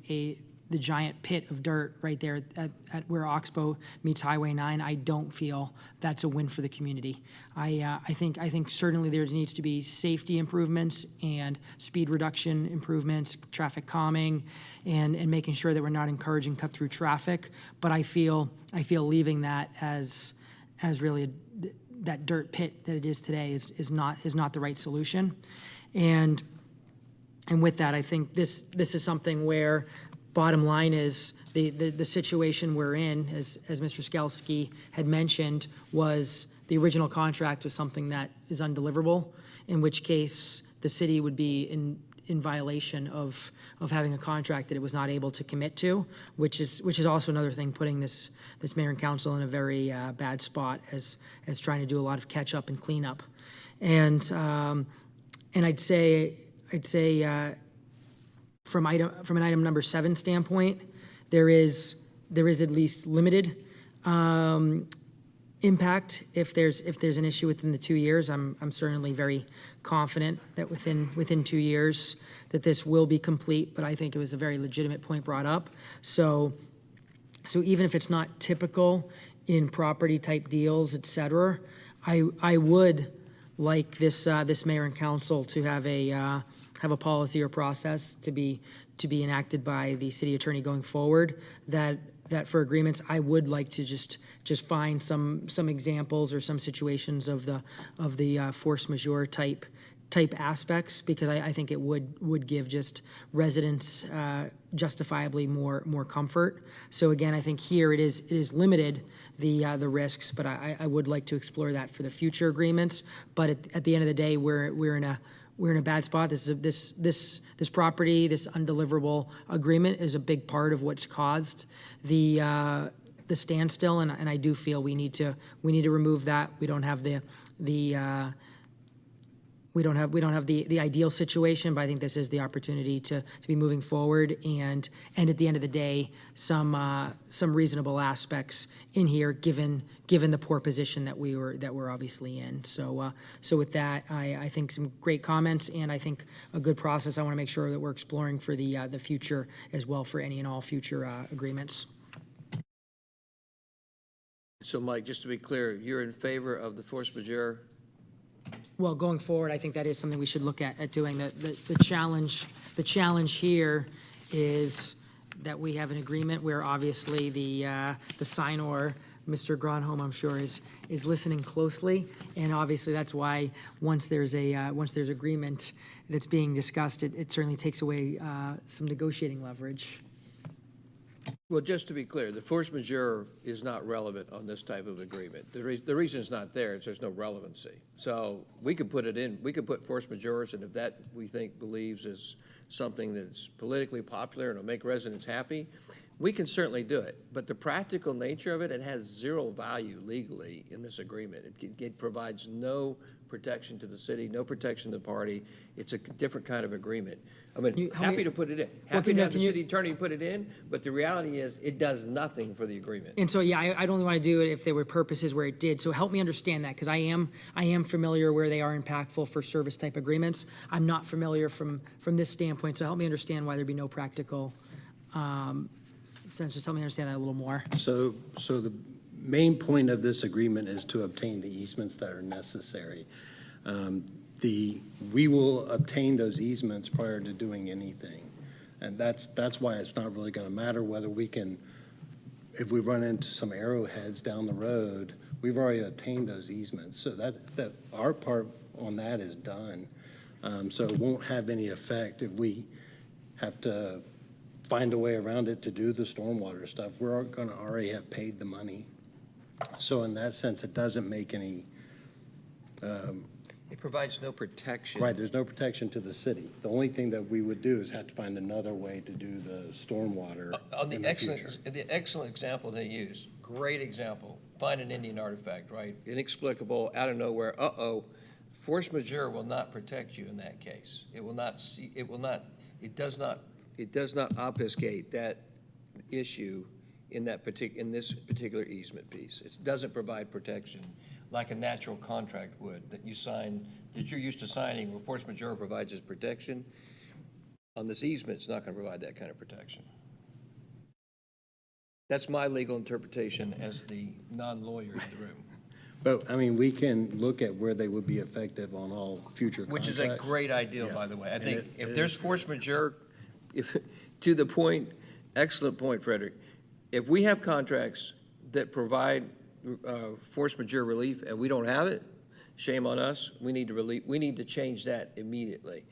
the giant pit of dirt right there at where Oxbow meets Highway 9, I don't feel that's a win for the community. I think certainly there needs to be safety improvements and speed reduction improvements, traffic calming, and making sure that we're not encouraging cut through traffic. But I feel leaving that as really that dirt pit that it is today is not the right solution. And with that, I think this is something where, bottom line is, the situation we're in, as Mr. Skelski had mentioned, was the original contract was something that is undeliverable, in which case the city would be in violation of having a contract that it was not able to commit to, which is also another thing putting this mayor and council in a very bad spot as trying to do a lot of catch up and clean up. And I'd say from an item number 7 standpoint, there is at least limited impact if there's an issue within the 2 years. I'm certainly very confident that within 2 years that this will be complete, but I think it was a very legitimate point brought up. So even if it's not typical in property type deals, et cetera, I would like this mayor and council to have a policy or process to be enacted by the city attorney going forward, that for agreements, I would like to just find some examples or some situations of the force majeure type aspects, because I think it would give just residents justifiably more comfort. So again, I think here it is limited the risks, but I would like to explore that for the future agreements. But at the end of the day, we're in a bad spot. This property, this undeliverable agreement is a big part of what's caused the standstill, and I do feel we need to remove that. We don't have the ideal situation, but I think this is the opportunity to be moving forward, and at the end of the day, some reasonable aspects in here, given the poor position that we're obviously in. So with that, I think some great comments, and I think a good process. I want to make sure that we're exploring for the future as well, for any and all future agreements. So Mike, just to be clear, you're in favor of the force majeure? Well, going forward, I think that is something we should look at doing. The challenge here is that we have an agreement where obviously the signor, Mr. Gronholm, I'm sure is listening closely, and obviously that's why once there's agreement that's being discussed, it certainly takes away some negotiating leverage. Well, just to be clear, the force majeure is not relevant on this type of agreement. The reason it's not there is there's no relevancy. So we could put it in, we could put force majeures, and if that we think believes is something that's politically popular and will make residents happy, we can certainly do it. But the practical nature of it, it has zero value legally in this agreement. It provides no protection to the city, no protection to the party. It's a different kind of agreement. I mean, happy to put it in. Happy to have the city attorney put it in, but the reality is it does nothing for the agreement. And so, yeah, I'd only want to do it if there were purposes where it did. So help me understand that, because I am familiar where they are impactful for service type agreements. I'm not familiar from this standpoint. So help me understand why there'd be no practical sense. Just help me understand that a little more. So the main point of this agreement is to obtain the easements that are necessary. We will obtain those easements prior to doing anything. And that's why it's not really going to matter whether we can, if we run into some arrowheads down the road, we've already obtained those easements. So that our part on that is done. So it won't have any effect if we have to find a way around it to do the stormwater stuff. We're going to already have paid the money. So in that sense, it doesn't make any, It provides no protection. right, there's no protection to the city. The only thing that we would do is have to find another way to do the stormwater On in the future. excellent example they use, great example, find an Indian artifact, right? Inexplicable, out of nowhere, force majeure will not protect you in that case. It does not obfuscate that issue in this particular easement piece. It doesn't provide protection like a natural contract would that you're used to signing, where force majeure provides its protection. On this easement, it's not going to provide that kind of protection. That's my legal interpretation as the non-lawyer in the room. But, I mean, we can look at where they would be effective on all future Which contracts. is a great idea, Yeah. by the way. I And think it if is- there's force majeure, to the point, excellent point, Frederick. If we have contracts that provide force majeure relief and we don't have it, shame on us. We need to change that immediately.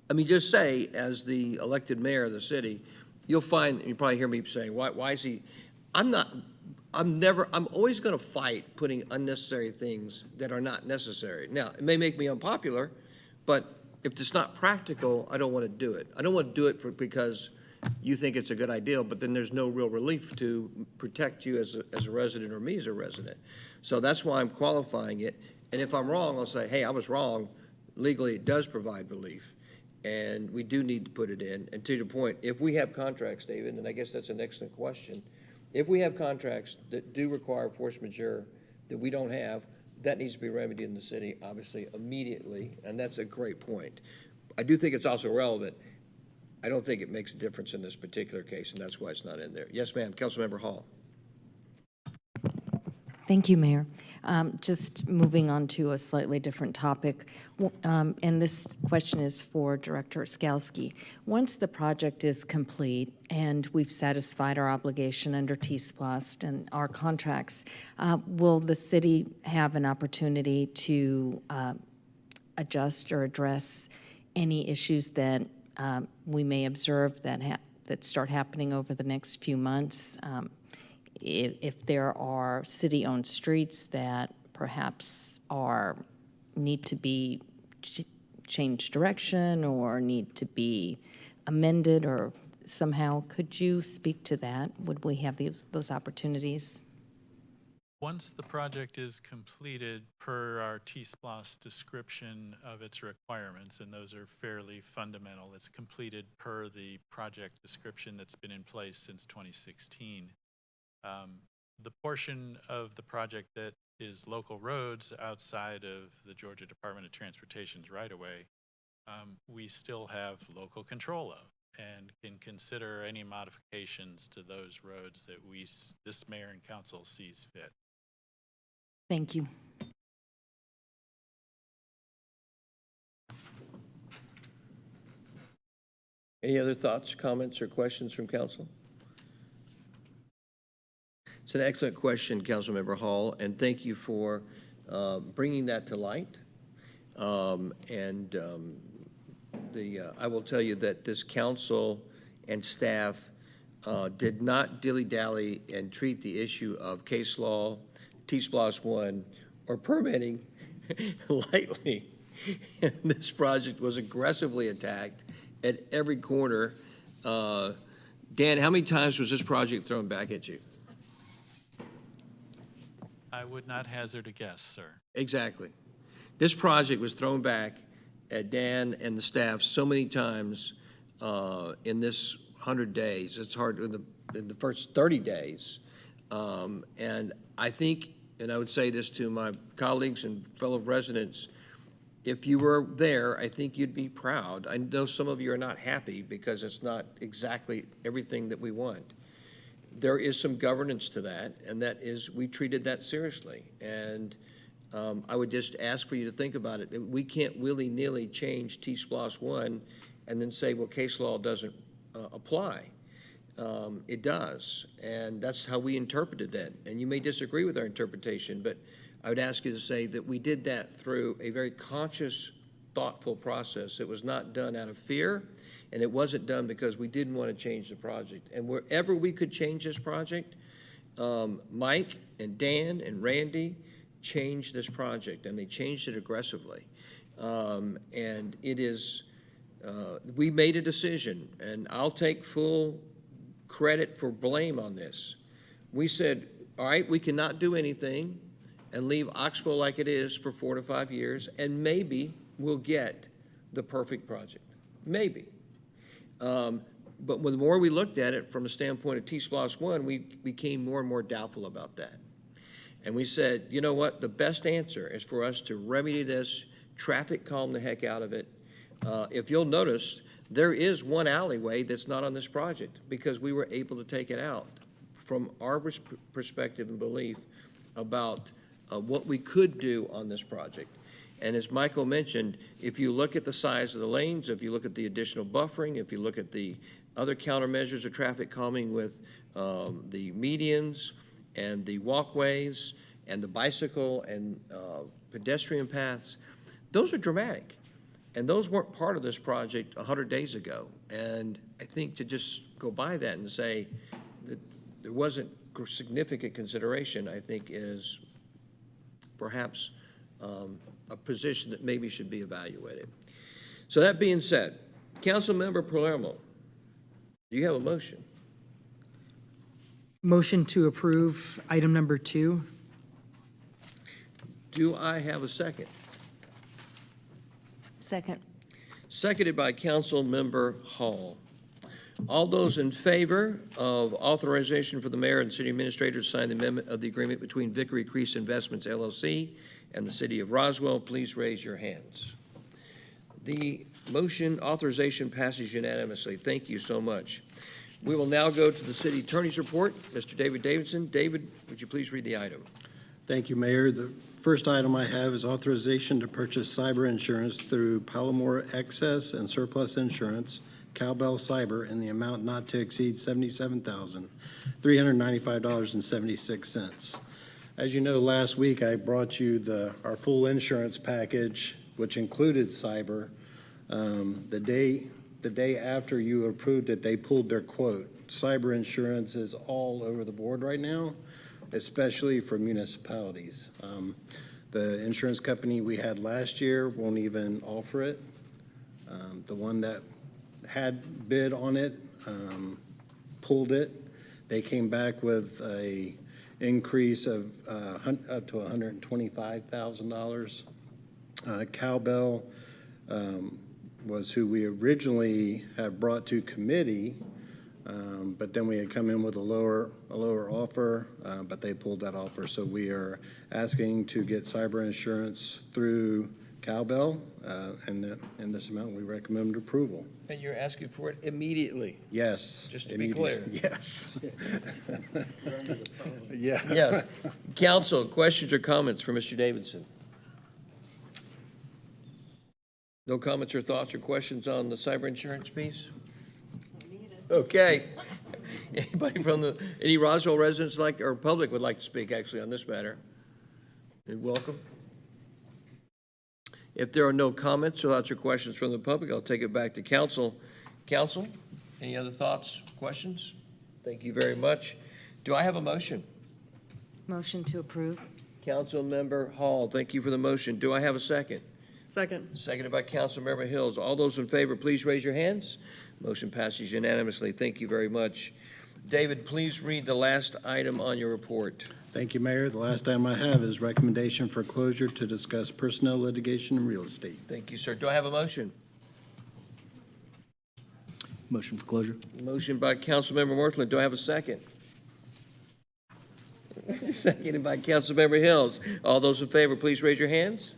I mean, just say, as the elected mayor of the city, you'll find, you probably hear me saying, why is he, I'm always going to fight putting unnecessary things that are not necessary. Now, it may make me unpopular, but if it's not practical, I don't want to do it. I don't want to do it because you think it's a good idea, but then there's no real relief to protect you as a resident or me as a resident. So that's why I'm qualifying it. And if I'm wrong, I'll say, hey, I was wrong. Legally, it does provide relief. And we do need to put it in. And to your point, if we have contracts, David, and I guess that's an excellent question, if we have contracts that do require force majeure that we don't have, that needs to be remedied in the city, obviously, immediately, and that's a great point. I do think it's also relevant. I don't think it makes a difference in this particular case, and that's why it's not in there. Yes, ma'am. Councilmember Hall. Thank you, Mayor. Just moving on to a slightly different topic, and this question is for Director Skalski. Once the project is complete and we've satisfied our obligation under T-SPLOST and our contracts, will the city have an opportunity to adjust or address any issues that we may observe that start happening over the next few months? If there are city-owned streets that perhaps need to be changed direction or need to be amended or somehow, could you speak to that? Would we have those opportunities? Once the project is completed per our T-SPLOST description of its requirements, and those are fairly fundamental, it's completed per the project description that's been in place since 2016. The portion of the project that is local roads outside of the Georgia Department of Transportation's right-of-way, we still have local control of and can consider any modifications to those roads that this mayor and council sees fit. Thank you. Any other thoughts, comments, or questions from council? It's an excellent question, Councilmember Hall, and thank you for bringing that to light. I will tell you that this council and staff did not dilly-dally and treat the issue of case law, T-SPLOST 1, or permitting lightly. This project was aggressively attacked at every corner. Dan, how many times was this project thrown back at you? I would not hazard a guess, sir. Exactly. This project was thrown back at Dan and the staff so many times in this 100 days. It's hard in the first 30 days. And I think, and I would say this to my colleagues and fellow residents, if you were there, I think you'd be proud. I know some of you are not happy because it's not exactly everything that we want. There is some governance to that, and that is we treated that seriously. And I would just ask for you to think about it. We can't willy-nilly change T-SPLOST 1 and then say, well, case law doesn't apply. It does, and that's how we interpreted that. And you may disagree with our interpretation, but I would ask you to say that we did that through a very conscious, thoughtful process. It was not done out of fear, and it wasn't done because we didn't want to change the project. And wherever we could change this project, Mike and Dan and Randy changed this project, and they changed it aggressively. And it is, we made a decision, and I'll take full credit for blame on this. We said, all right, we cannot do anything and leave Oxbow like it is for 4 to 5 years, and maybe we'll get the perfect project. Maybe. But the more we looked at it from a standpoint of T-SPLOST 1, we became more and more doubtful about that. And we said, you know what, the best answer is for us to remedy this, traffic calm the heck out of it. If you'll notice, there is one alleyway that's not on this project because we were able to take it out from our perspective and belief about what we could do on this project. And as Michael mentioned, if you look at the size of the lanes, if you look at the additional buffering, if you look at the other countermeasures of traffic calming with the medians and the walkways and the bicycle and pedestrian paths, those are dramatic. And those weren't part of this project 100 days ago. And I think to just go by that and say that there wasn't significant consideration, I think is perhaps a position that maybe should be evaluated. So that being said, Councilmember Palermo, do you have a motion? Motion to approve item number 2. Do I have a second? Second. Seconded by Councilmember Hall. All those in favor of authorization for the mayor and city administrator to sign the amendment of the agreement between Vicary Crease Investments LLC and the city of Roswell, please raise your hands. The motion authorization passes unanimously. Thank you so much. We will now go to the city attorney's report. Mr. David Davidson. David, would you please read the item? Thank you, Mayor. The first item I have is authorization to purchase cyber insurance through Palomar Excess and Surplus Insurance, Cowbell Cyber, in the amount not to exceed $77,395.76. As you know, last week I brought you our full insurance package, which included cyber. The day after you approved it, they pulled their quote. Cyber insurance is all over the board right now, especially for municipalities. The insurance company we had last year won't even offer it. The one that had bid on it pulled it. They came back with a increase of up to $125,000. Cowbell was who we originally had brought to committee, but then we had come in with a lower offer, but they pulled that offer. So we are asking to get cyber insurance through Cowbell, and in this amount, we recommend approval. And you're asking for it immediately? Yes. Just to be clear. Yes. Yeah. Yes. Council, questions or comments for Mr. Davidson? No comments or thoughts or questions on the cyber insurance piece? Okay. Anybody from any Roswell residents or public would like to speak actually on this matter? You're welcome. If there are no comments or thoughts or questions from the public, I'll take it back to council. Council, any other thoughts, questions? Thank you very much. Do I have a motion? Motion to approve. Councilmember Hall, thank you for the motion. Do I have a second? Second. Seconded by Councilmember Hills. All those in favor, please raise your hands. Motion passes unanimously. Thank you very much. David, please read the last item on your report. Thank you, Mayor. The last item I have is recommendation for closure to discuss personnel litigation and real estate. Thank you, sir. Do I have a motion? Motion for closure. Motion by Councilmember Worthland. Do I have a second? Seconded by Councilmember Hills. All those in favor, please raise your hands.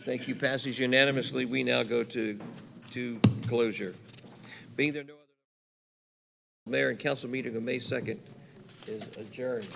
Thank you. Passes unanimously. We now go to closure. Being there no other, mayor and council meeting on May 2nd is adjourned.